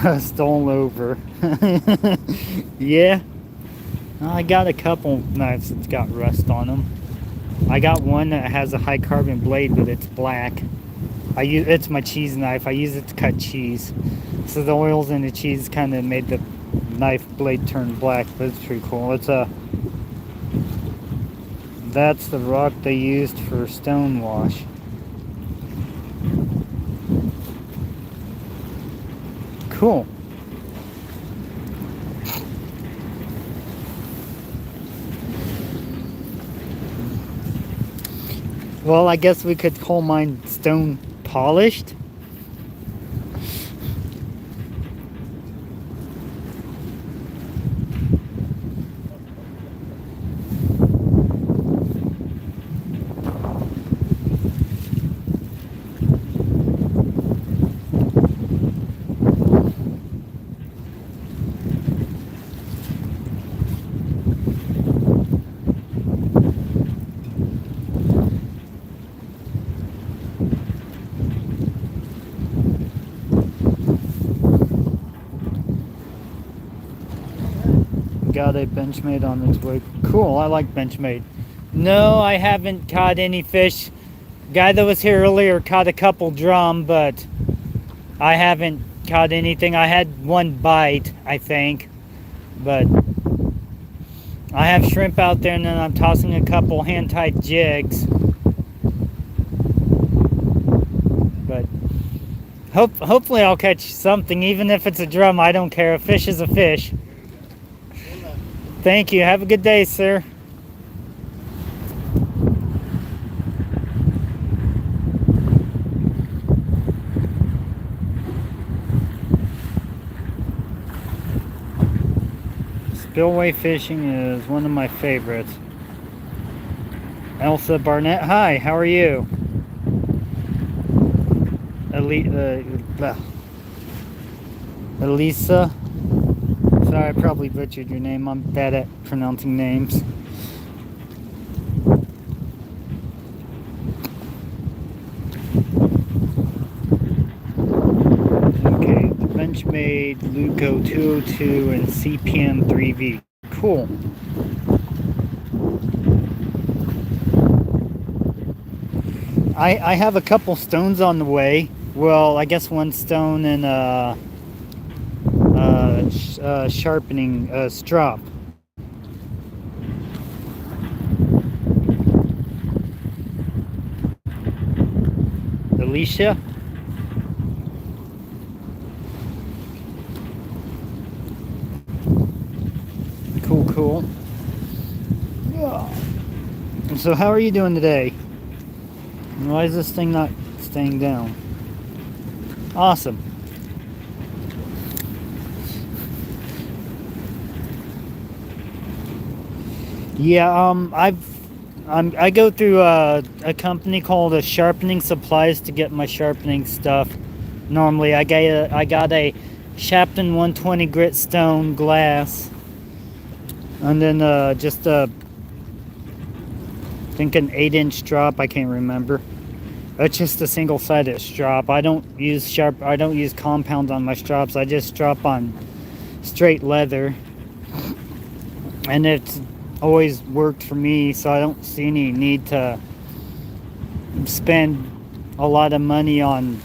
rust all over. Yeah, I got a couple knives that's got rust on them. I got one that has a high carbon blade, but it's black. It's my cheese knife. I use it to cut cheese. So the oils in the cheese kind of made the knife blade turn black, but it's pretty cool. That's the rock they used for stone wash. Cool. Well, I guess we could call mine stone polished. Got a Benchmade on its way. Cool, I like Benchmade. No, I haven't caught any fish. Guy that was here earlier caught a couple drum, but I haven't caught anything. I had one bite, I think, but I have shrimp out there, and then I'm tossing a couple hand-tied jigs. But hopefully I'll catch something, even if it's a drum. I don't care. A fish is a fish. Thank you. Have a good day, sir. Spillway fishing is one of my favorites. Elsa Barnett, hi, how are you? Elisa. Sorry, I probably butchered your name. I'm bad at pronouncing names. Okay, the Benchmade Luco 202 and CPM 3V. Cool. I have a couple stones on the way. Well, I guess one stone and sharpening strop. Alicia? Cool. Yeah. So how are you doing today? Why is this thing not staying down? Awesome. Yeah, I go through a company called Sharpening Supplies to get my sharpening stuff. Normally, I got a Shapton 120 grit stone glass, and then just I think an 8-inch drop. I can't remember. It's just a single-sided strop. I don't use compound on my strops. I just strop on straight leather, and it's always worked for me, so I don't see any need to spend a lot of money on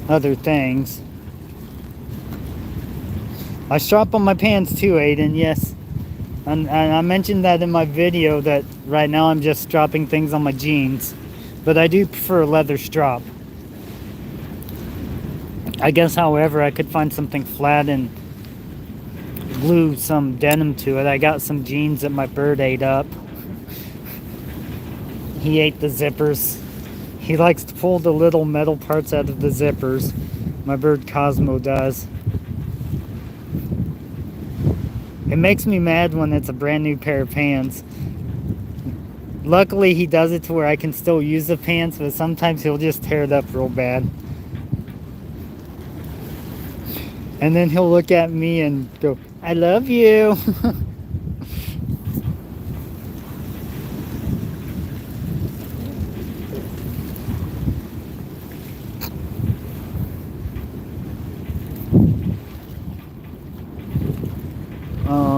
other things. I strap on my pants too, Aiden, yes. And I mentioned that in my video that right now I'm just strapping things on my jeans, but I do prefer a leather strap. I guess, however, I could find something flat and glue some denim to it. I got some jeans that my bird ate up. He ate the zippers. He likes to pull the little metal parts out of the zippers. My bird Cosmo does. It makes me mad when it's a brand new pair of pants. Luckily, he does it to where I can still use the pants, but sometimes he'll just tear it up real bad. And then he'll look at me and go, "I love you."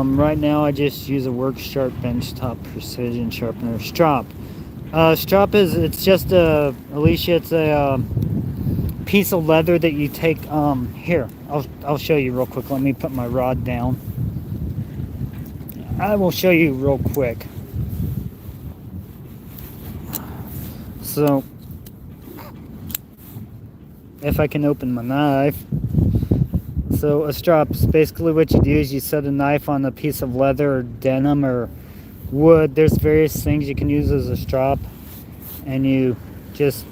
Right now I just use a Work Sharp benchtop precision sharpener. Strop. Strop it's just Alicia, it's a piece of leather that you take, here, I'll show you real quick. Let me put my rod down. I will show you real quick. So, if I can open my knife. So a strop is basically what you do is you set a knife on a piece of leather or denim or wood. There's various things you can use as a strop, and you just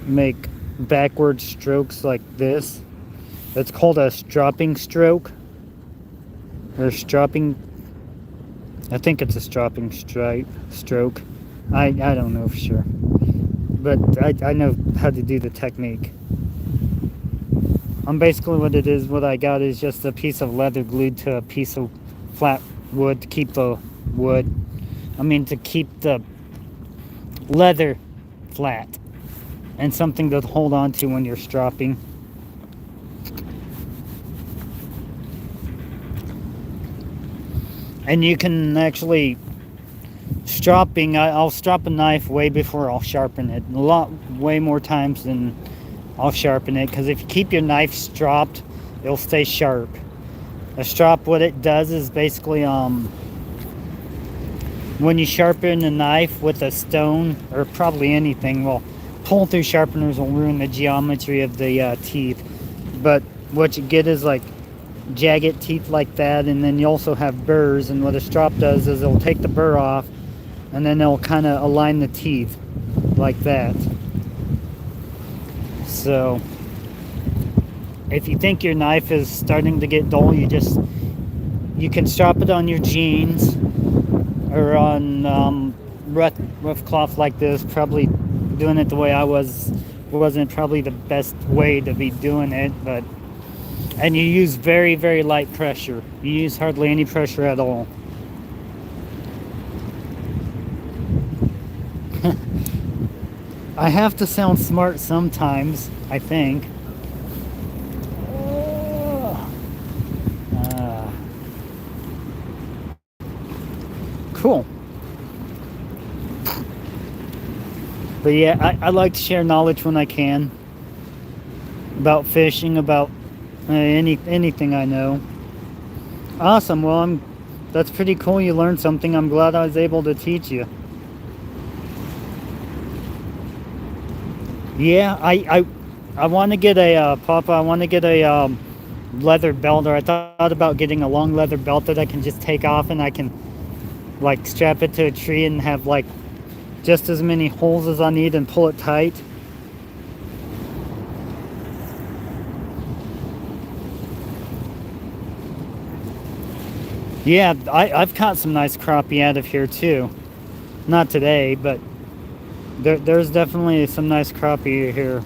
make backward strokes like this. It's called a stropping stroke, or stropping. I think it's a stropping stroke. I don't know for sure, but I know how to do the technique. Basically what it is, what I got is just a piece of leather glued to a piece of flat wood to keep the to keep the leather flat, and something to hold on to when you're stropping. And you can actually, I'll strop a knife way before I'll sharpen it. Way more times than I'll sharpen it, because if you keep your knife stropped, it'll stay sharp. A strop, what it does is basically, when you sharpen a knife with a stone, or probably anything, well, pull-through sharpeners will ruin the geometry of the teeth. But what you get is like jagged teeth like that, and then you also have burrs, and what a strop does is it'll take the burr off, and then it'll kind of align the teeth like that. So if you think your knife is starting to get dull, you can strap it on your jeans or on rough cloth like this. Probably doing it the way I wasn't probably the best way to be doing it, and you use very, very light pressure. You use hardly any pressure at all. I have to sound smart sometimes, I think. Cool. But yeah, I like to share knowledge when I can. About fishing, about anything I know. Awesome, well that's pretty cool, you learned something. I'm glad I was able to teach you. Yeah, I want to get a Papa. I want to get a leather belt, or I thought about getting a long leather belt that I can just take off, and I can like strap it to a tree and have like just as many holes as I need and pull it tight. Yeah, I've caught some nice crappie out of here too. Not today, but there's definitely some nice crappie here,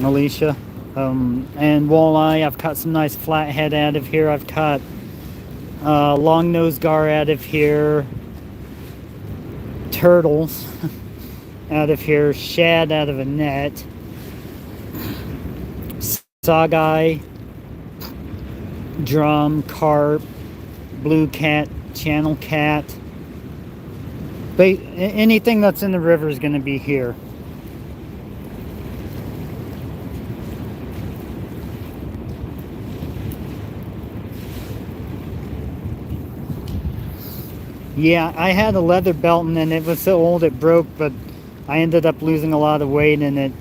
Alicia. And walleye, I've caught some nice flathead out of here. I've caught long nose gar out of here, turtles out of here, shad out of a net, saugeye, drum, carp, blue cat, channel cat. Anything that's in the river is going to be here. Yeah, I had a leather belt, and then it was so old it broke, but I ended up losing a lot of weight in it.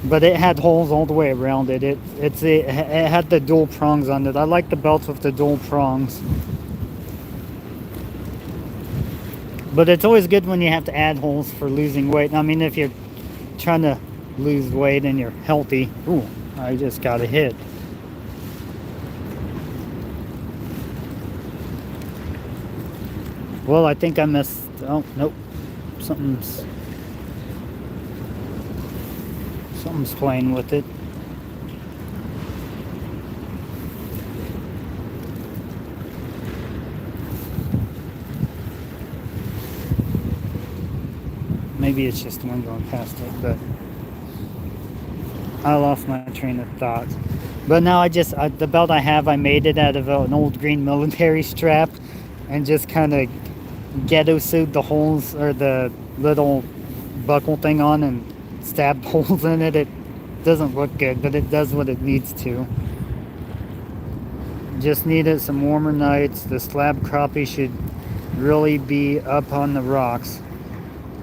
But it had holes all the way around it. It had the dual prongs on it. I like the belts with the dual prongs. But it's always good when you have to add holes for losing weight. I mean, if you're trying to lose weight and you're healthy. Ooh, I just got a hit. Well, I think I missed. Oh, nope. Something's playing with it. Maybe it's just the one going past it, but I lost my train of thought. But now the belt I have, I made it out of an old green military strap and just kind of ghetto sewed the holes or the little buckle thing on and stabbed holes in it. It doesn't look good, but it does what it needs to. Just needed some warmer nights. The slab crappie should really be up on the rocks.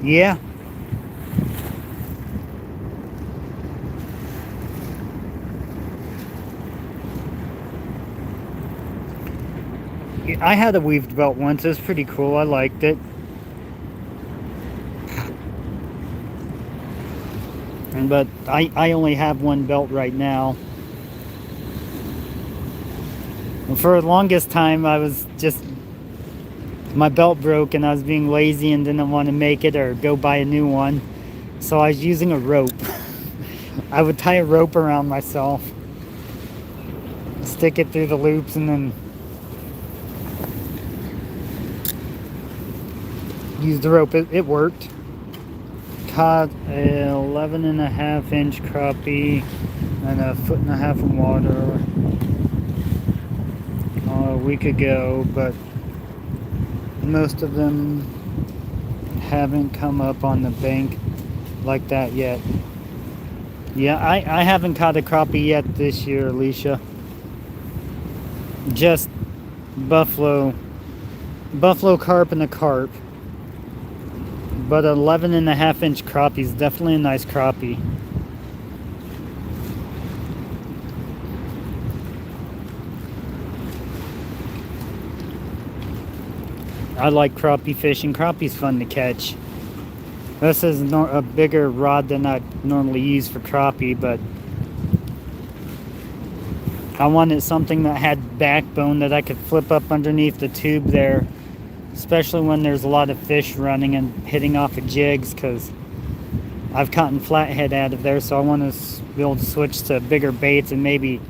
Yeah. I had a weaved belt once. It was pretty cool. I liked it. But I only have one belt right now. And for the longest time, I was just... my belt broke and I was being lazy and didn't want to make it or go buy a new one. So I was using a rope. I would tie a rope around myself, stick it through the loops, and then use the rope. It worked. Caught a 11.5-inch crappie and a 1.5 foot in water a week ago, but most of them haven't come up on the bank like that yet. Yeah, I haven't caught a crappie yet this year, Alicia. Just buffalo carp and a carp. But 11.5-inch crappie is definitely a nice crappie. I like crappie fishing. Crappie's fun to catch. This is a bigger rod than I normally use for crappie, but I wanted something that had backbone that I could flip up underneath the tube there, especially when there's a lot of fish running and hitting off of jigs, because I've caught flathead out of there, so I want to be able to switch to bigger baits and maybe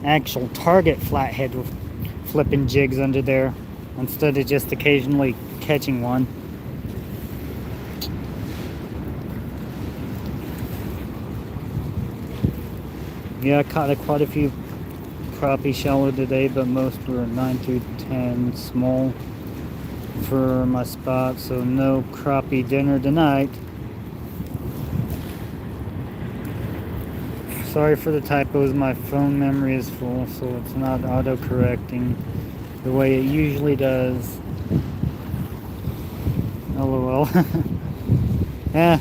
actual target flathead with flipping jigs under there instead of just occasionally catching one. Yeah, I caught quite a few crappie shallow today, but most were 9 through 10 small for my spot, so no crappie dinner tonight. Sorry for the typos, my phone memory is full, so it's not auto-correcting the way it usually does. LOL. Yeah.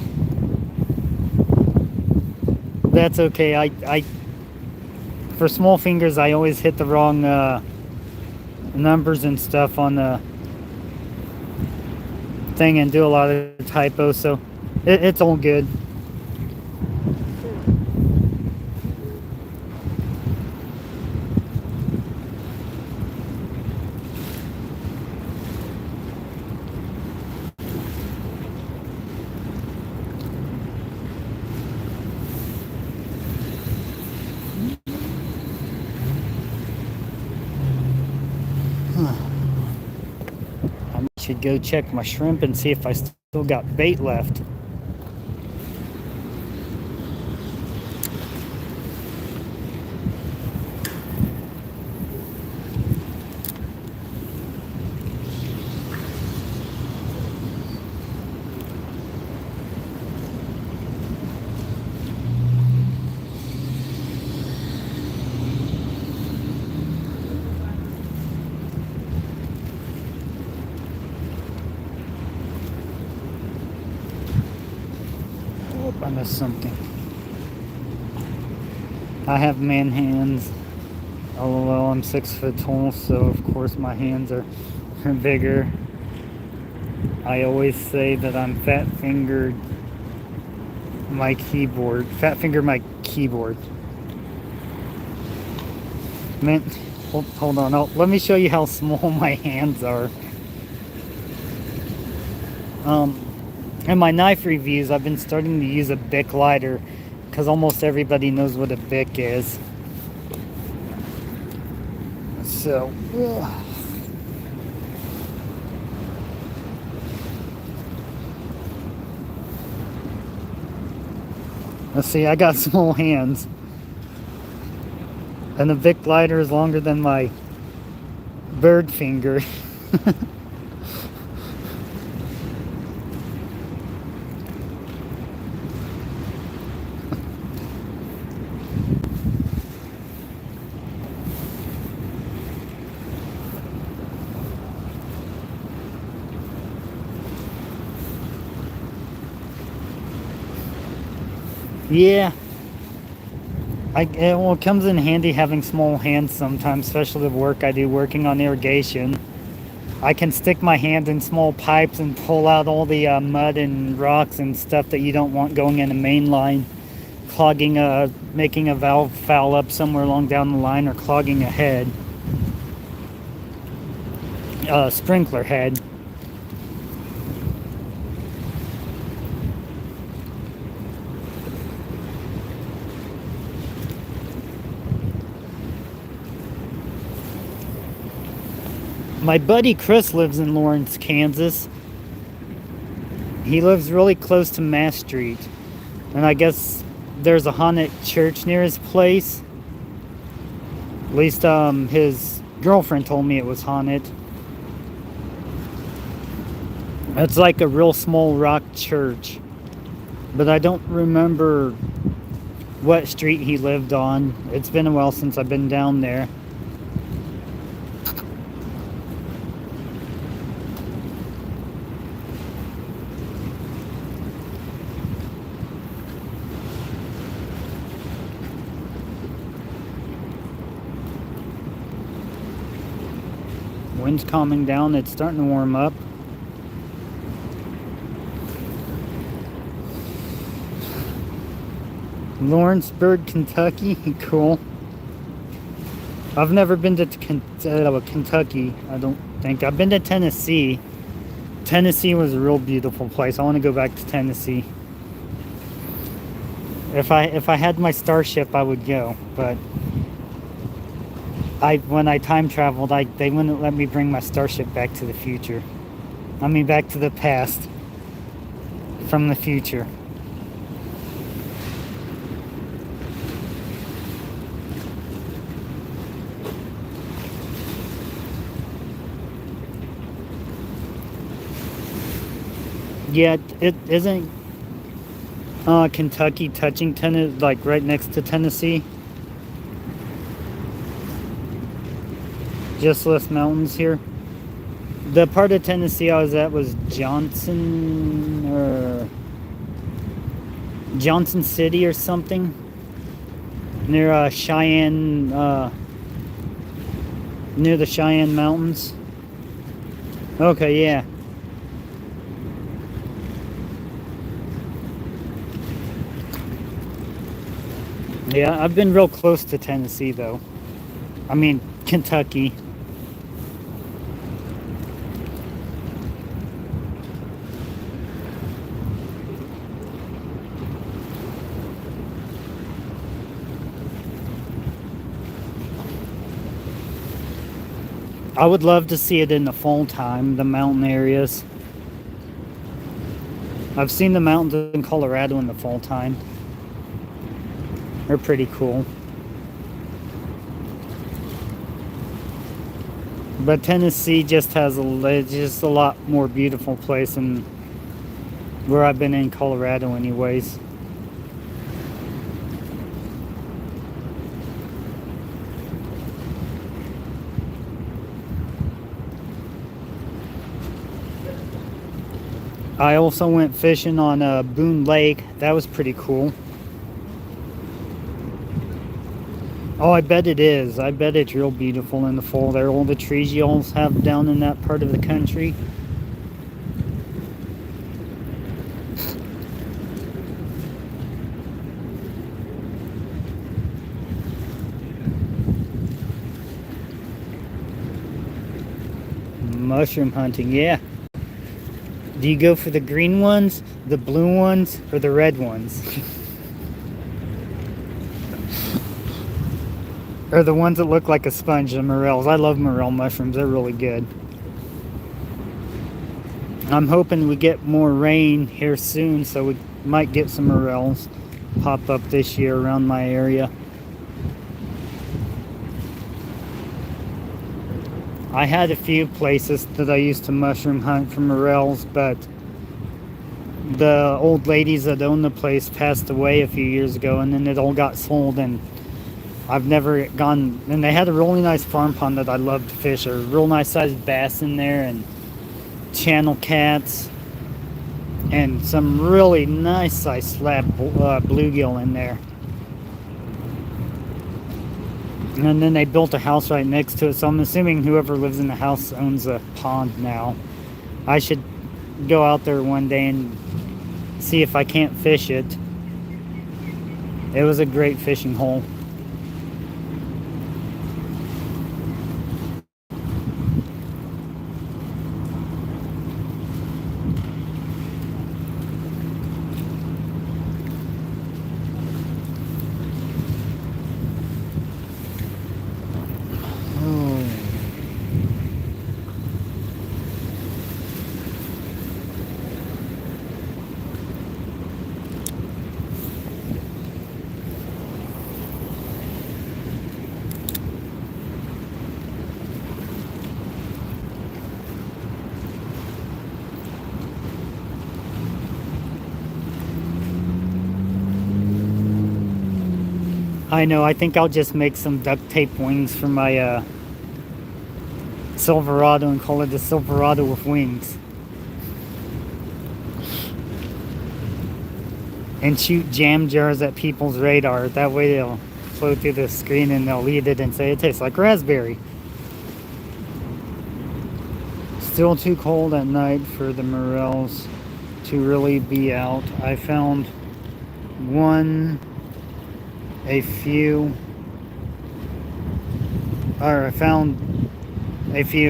That's okay. I for small fingers, I always hit the wrong numbers and stuff on the thing and do a lot of typos, so it's all good. I should go check my shrimp and see if I still got bait left. I missed something. I have man hands. LOL, I'm 6 foot tall, so of course my hands are bigger. I always say that I'm fat fingered my keyboard. Fat finger my keyboard. Man, hold on. Let me show you how small my hands are. In my knife reviews, I've been starting to use a Bic lighter because almost everybody knows what a Bic is. So, let's see, I got small hands. And the Bic lighter is longer than my bird finger. Yeah. Well, it comes in handy having small hands sometimes, especially the work I do working on irrigation. I can stick my hand in small pipes and pull out all the mud and rocks and stuff that you don't want going in a main line, clogging making a valve foul up somewhere along down the line, or clogging a head, sprinkler head. My buddy Chris lives in Lawrence, Kansas. He lives really close to Mass Street. And I guess there's a haunted church near his place. At least his girlfriend told me it was haunted. It's like a real small rock church. But I don't remember what street he lived on. It's been a while since I've been down there. Wind's calming down, it's starting to warm up. Lawrenceburg, Kentucky, cool. I've never been to Kentucky, I don't think. I've been to Tennessee. Tennessee was a real beautiful place. I want to go back to Tennessee. If I had my starship, I would go, but when I time traveled, they wouldn't let me bring my starship back to the future. I mean, back to the past from the future. Yeah, it isn't Kentucky touching Tennessee, like right next to Tennessee. Just less mountains here. The part of Tennessee I was at was Johnson City or something, near Cheyenne, near the Cheyenne Mountains. Okay, yeah. Yeah, I've been real close to Tennessee though. I mean, Kentucky. I would love to see it in the fall time, the mountain areas. I've seen the mountains in Colorado in the fall time. They're pretty cool. But Tennessee just has a lot more beautiful place than where I've been in Colorado anyways. I also went fishing on Boone Lake. That was pretty cool. Oh, I bet it is. I bet it's real beautiful in the fall there. All the trees you all have down in that part of the country. Mushroom hunting, yeah. Do you go for the green ones, the blue ones, or the red ones? Or the ones that look like a sponge, the morels. I love morel mushrooms. They're really good. I'm hoping we get more rain here soon, so we might get some morels pop up this year around my area. I had a few places that I used to mushroom hunt for morels, but the old ladies that owned the place passed away a few years ago, and then it all got sold, and I've never gone. And they had a really nice farm pond that I loved to fish. A real nice sized bass in there, and channel cats, and some really nice sized slab bluegill in there. And then they built a house right next to it, so I'm assuming whoever lives in the house owns a pond now. I should go out there one day and see if I can't fish it. It was a great fishing hole. I know, I think I'll just make some duct tape wings for my Silverado and call it the Silverado with wings. And shoot jam jars at people's radar. That way they'll float through the screen and they'll eat it and say it tastes like raspberry. Still too cold at night for the morels to really be out. I found one a few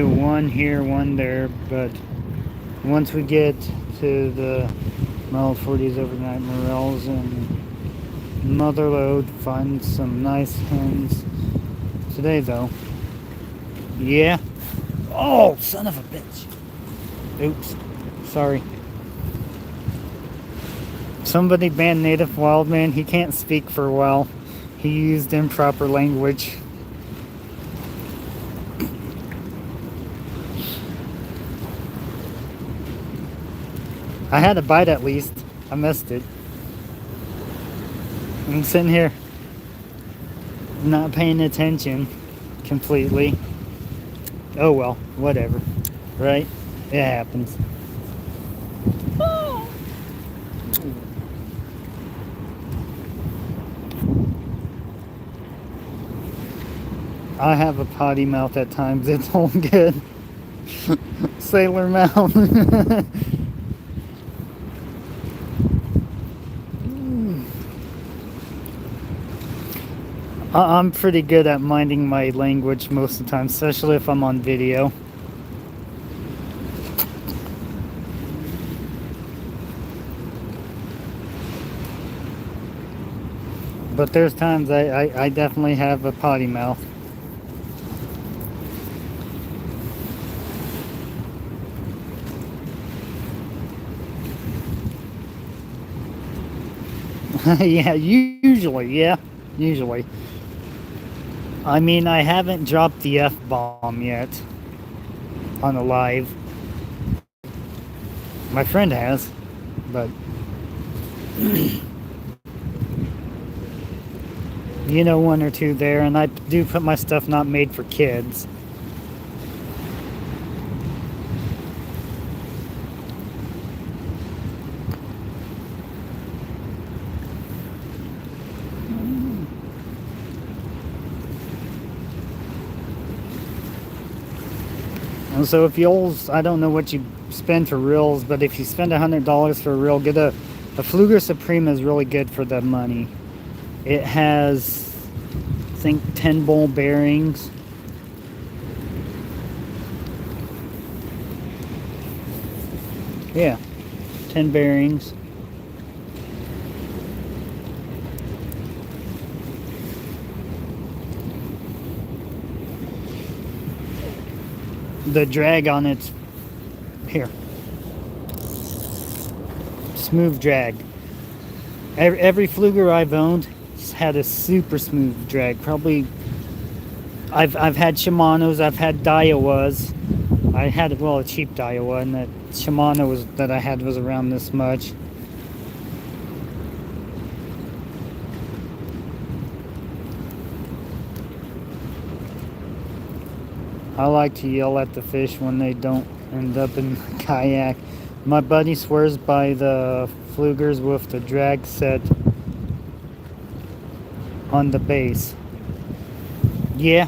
one here, one there, but once we get to the mild 40s overnight, morels and mother load, find some nice hens today though. Yeah. Oh, son of a bitch. Oops. Sorry. Somebody banned Native Wildman. He can't speak for a while. He used improper language. I had a bite at least. I missed it. I'm sitting here not paying attention completely. Oh well, whatever. Right? It happens. I have a potty mouth at times. It's all good. Sailor mouth. I'm pretty good at minding my language most of the time, especially if I'm on video. But there's times I definitely have a potty mouth. Yeah, usually. I mean, I haven't dropped the F-bomb yet on a live. My friend has, but you know, one or two there, and I do put my stuff not made for kids. And so if you'll, I don't know what you spend for reels, but if you spend $100 for a reel, get a Pflueger Supreme is really good for the money. It has, I think, 10 bowl bearings. Yeah, 10 bearings. The drag on it's here. Smooth drag. Every Fluger I've owned has had a super smooth drag. Probably I've had Shimano's, I've had Daiwas. I had a cheap Daiwa, and that Shimano that I had was around this much. I like to yell at the fish when they don't end up in the kayak. My buddy swears by the Flugers with the drag set on the base. Yeah.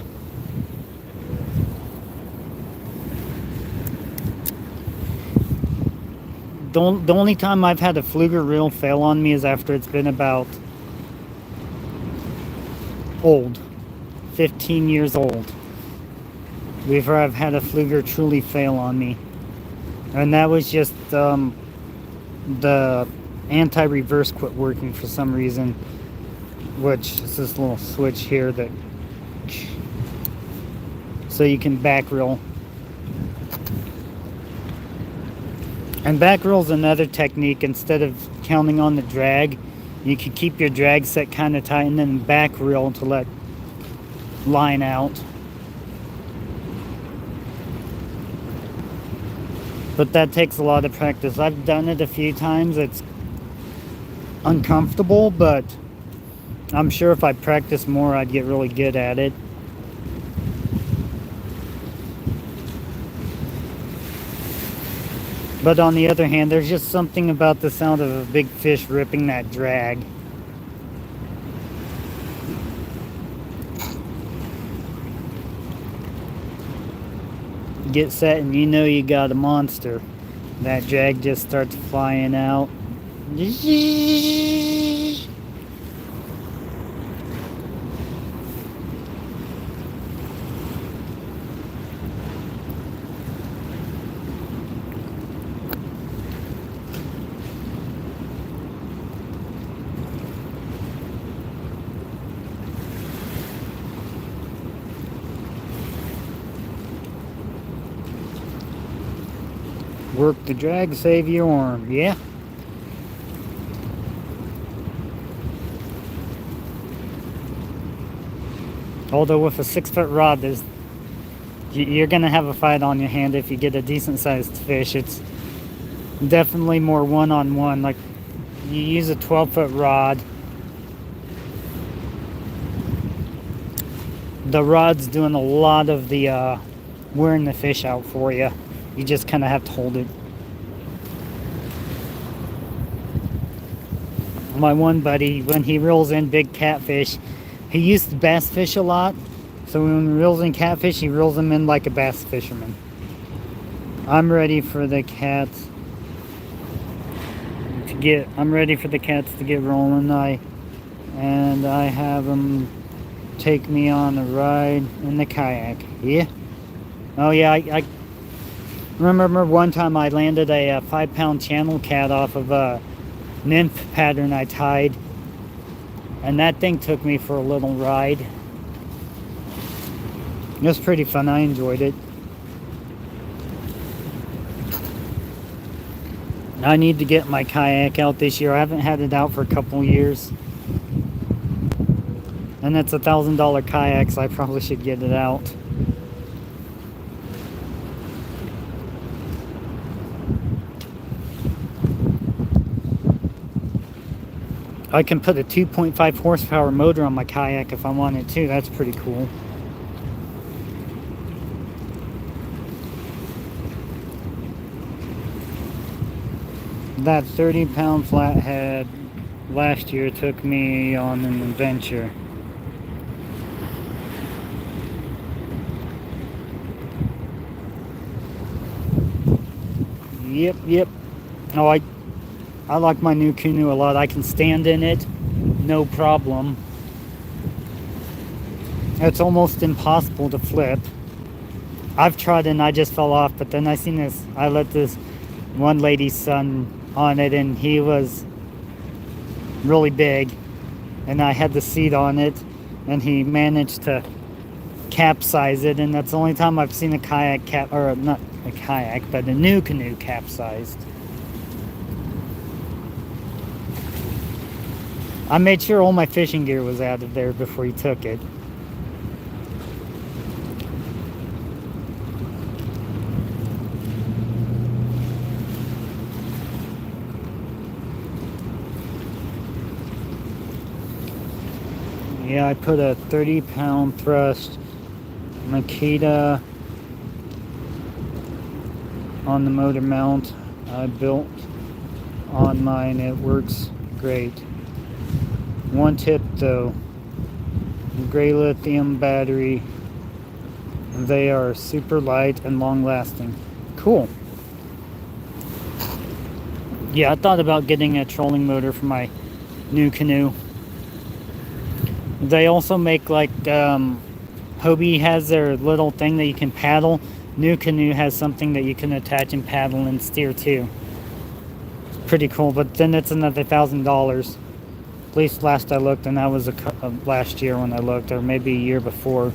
The only time I've had a Fluger reel fail on me is after it's been about 15 years old. Before I've had a Fluger truly fail on me. And that was just the anti-reverse quit working for some reason, which is this little switch here that so you can back reel. And back reel is another technique. Instead of counting on the drag, you can keep your drag set kind of tight and then back reel to let line out. But that takes a lot of practice. I've done it a few times. It's uncomfortable, but I'm sure if I practice more, I'd get really good at it. But on the other hand, there's just something about the sound of a big fish ripping that drag. Get set and you know you got a monster. That drag just starts flying out. Work the drag, save your arm. Yeah. Although with a 6-foot rod, you're gonna have a fight on your hand if you get a decent sized fish. It's definitely more one-on-one. Like you use a 12-foot rod, the rod's doing a lot of the wearing the fish out for you. You just kind of have to hold it. My one buddy, when he reels in big catfish, he used to bass fish a lot. So when he reels in catfish, he reels them in like a bass fisherman. I'm ready for the cats to get rolling. I have them take me on a ride in the kayak. Yeah. Oh yeah, I remember one time I landed a 5-pound channel cat off of a nymph pattern I tied, and that thing took me for a little ride. It was pretty fun. I enjoyed it. I need to get my kayak out this year. I haven't had it out for a couple years, and it's $1,000 kayak, so I probably should get it out. I can put a 2.5 horsepower motor on my kayak if I wanted to. That's pretty cool. That 30-pound flathead last year took me on an adventure. Yep. Oh, I like my new canoe a lot. I can stand in it, no problem. It's almost impossible to flip. I've tried and I just fell off, but then I seen this. I let this one lady's son on it, and he was really big, and I had the seat on it, and he managed to capsize it, and that's the only time I've seen a kayak or not a kayak, but a new canoe capsized. I made sure all my fishing gear was out of there before he took it. Yeah, I put a 30-pound thrust Makita on the motor mount I built on mine. It works great. One tip though, gray lithium battery. They are super light and long lasting. Cool. Yeah, I thought about getting a trolling motor for my new canoe. They also make like Hobie has their little thing that you can paddle. New Canoe has something that you can attach and paddle and steer too. It's pretty cool, but then it's another $1,000. At least last I looked, and that was last year when I looked, or maybe a year before.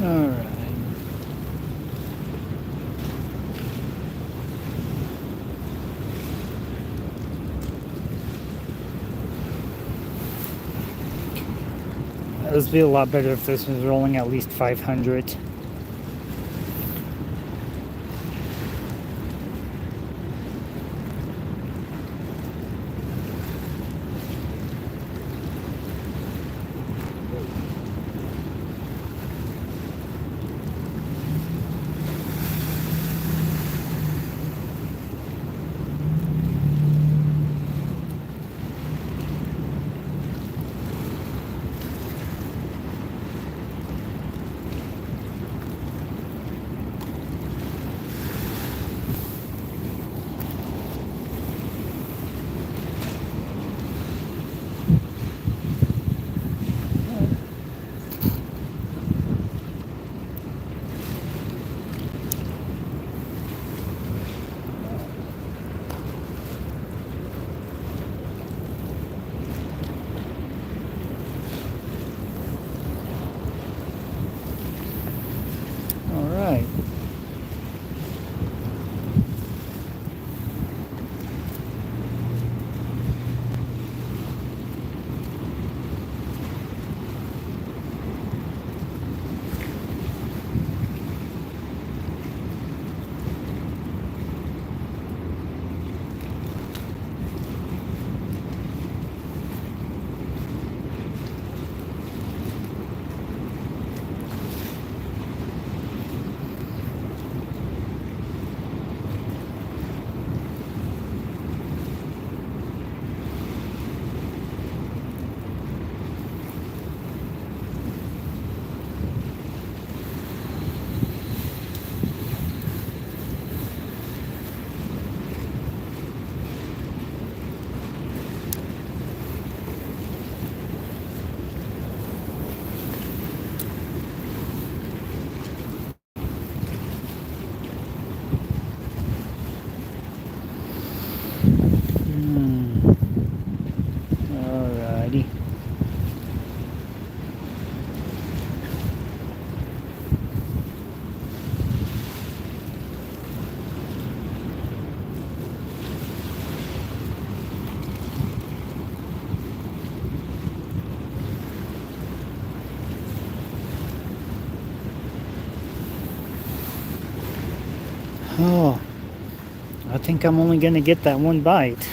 Alright. This would be a lot better if this was rolling at least 500. Alright. Oh, I think I'm only gonna get that one bite.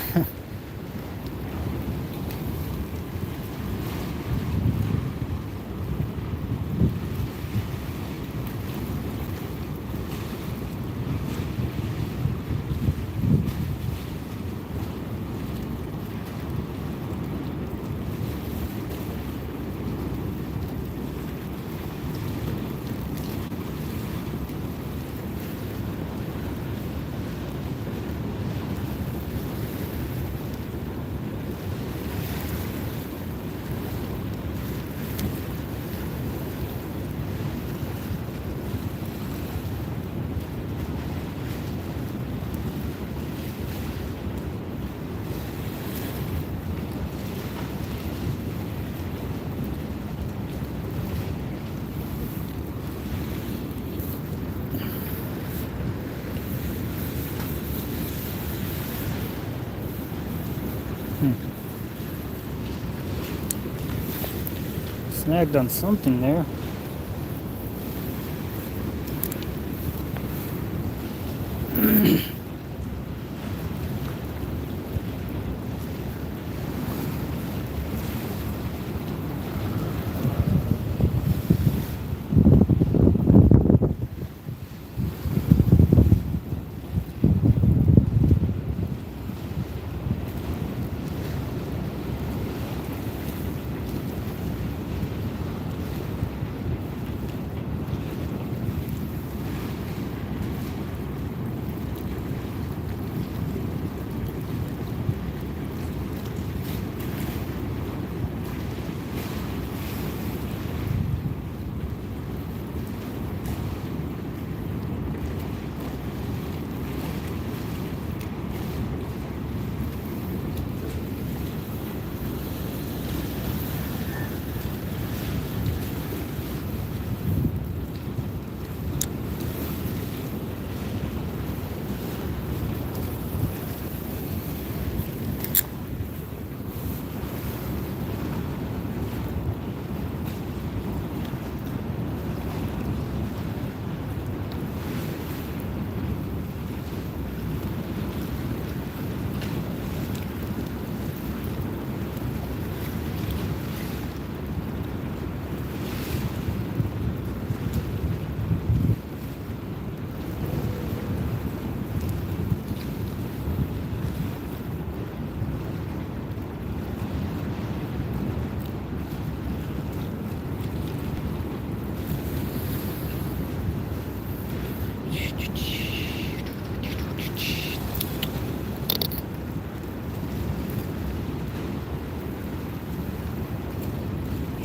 Snagged on something there.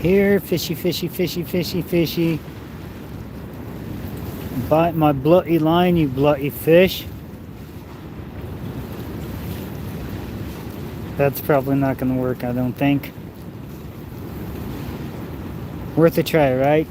Here, fishy, fishy, fishy, fishy, fishy. Bite my bloody line, you bloody fish. That's probably not going to work, I don't think. Worth a try, right?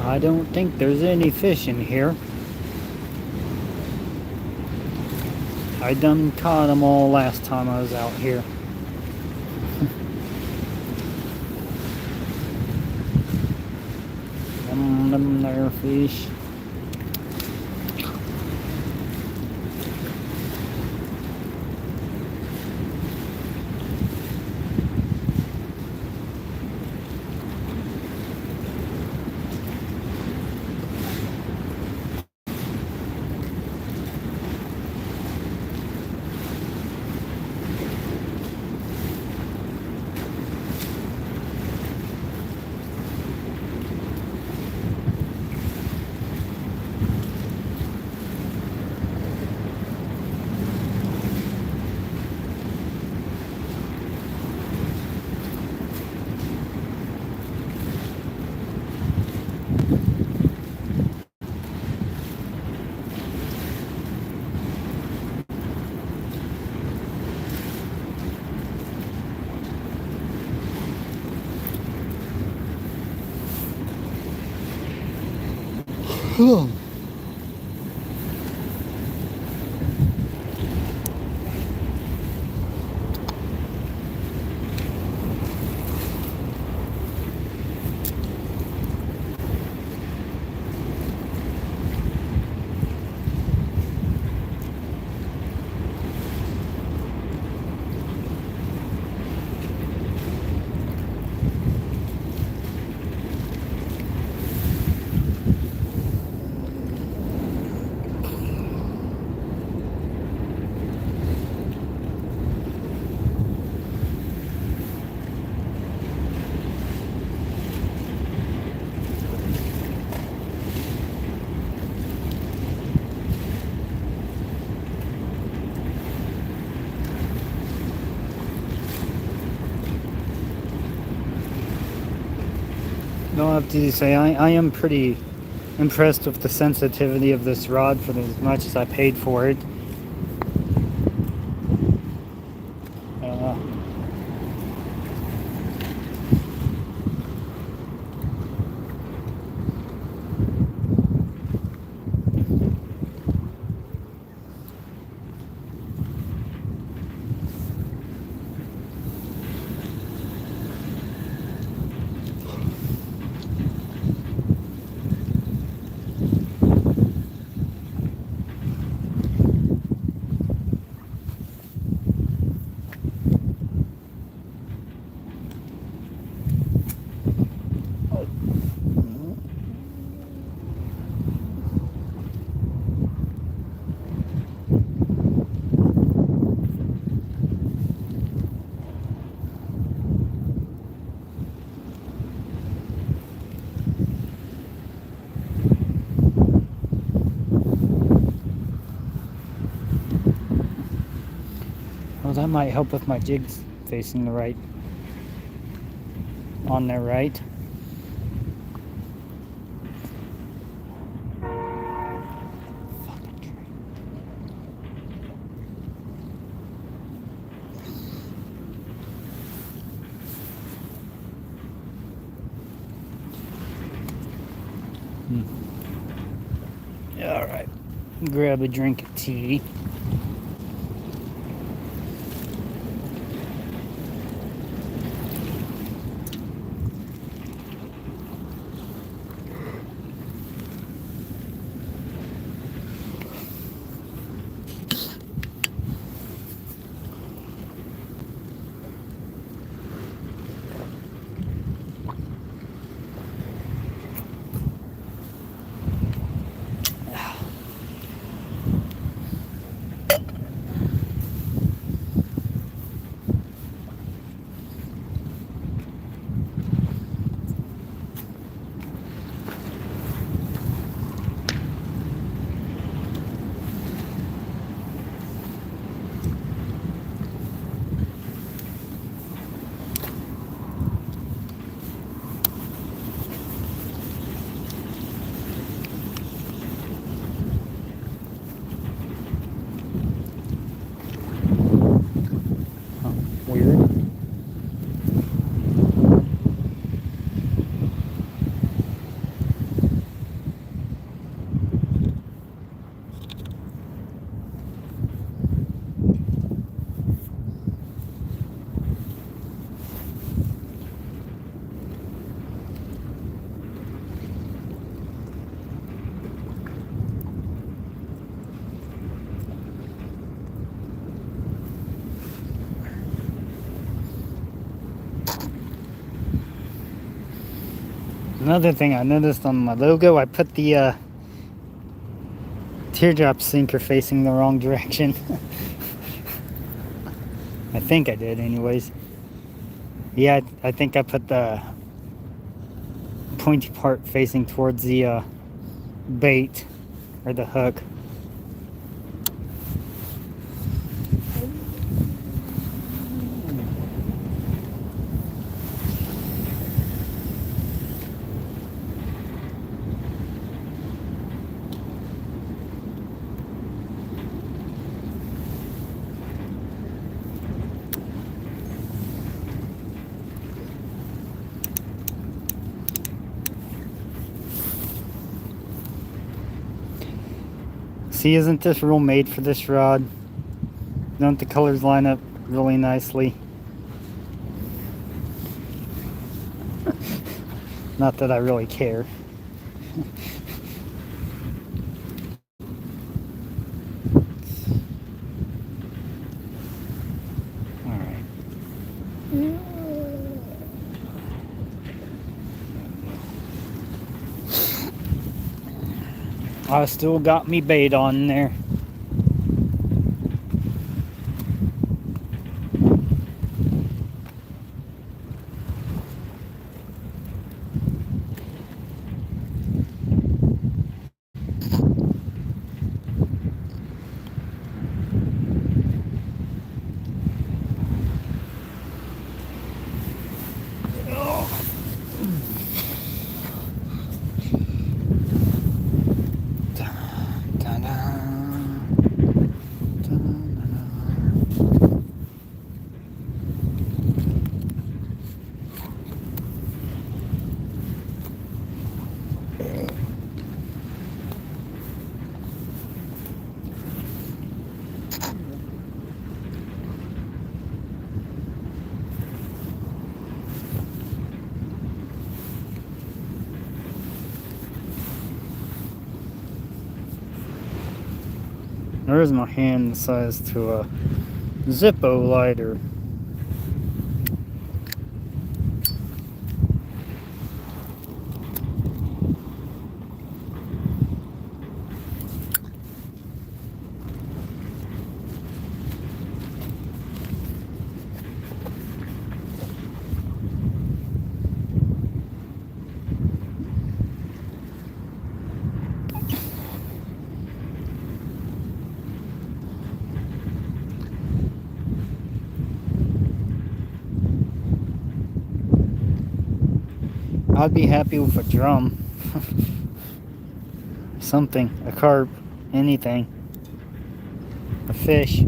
I don't think there's any fish in here. I done caught them all last time I was out here. Them there fish. I'll have to say I am pretty impressed with the sensitivity of this rod for as much as I paid for it. Well, that might help with my jigs facing the right, on their right. All right, grab a drink of tea. Another thing I noticed on my logo, I put the teardrop sinker facing the wrong direction. I think I did anyways. Yeah, I think I put the pointy part facing towards the bait or the hook. See, isn't this real made for this rod? Don't the colors line up really nicely? Not that I really care. Alright. I still got me bait on there. There's my hand size to a Zippo lighter. I'd be happy with a drum. Something, a carp, anything. A fish.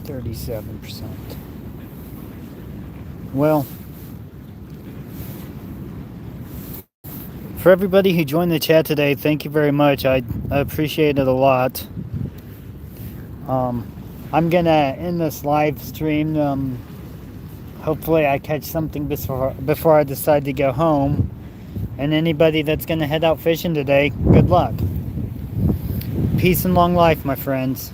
37%. Well, for everybody who joined the chat today, thank you very much. I appreciate it a lot. I'm gonna end this live stream. Hopefully I catch something before I decide to go home. And anybody that's gonna head out fishing today, good luck. Peace and long life, my friends.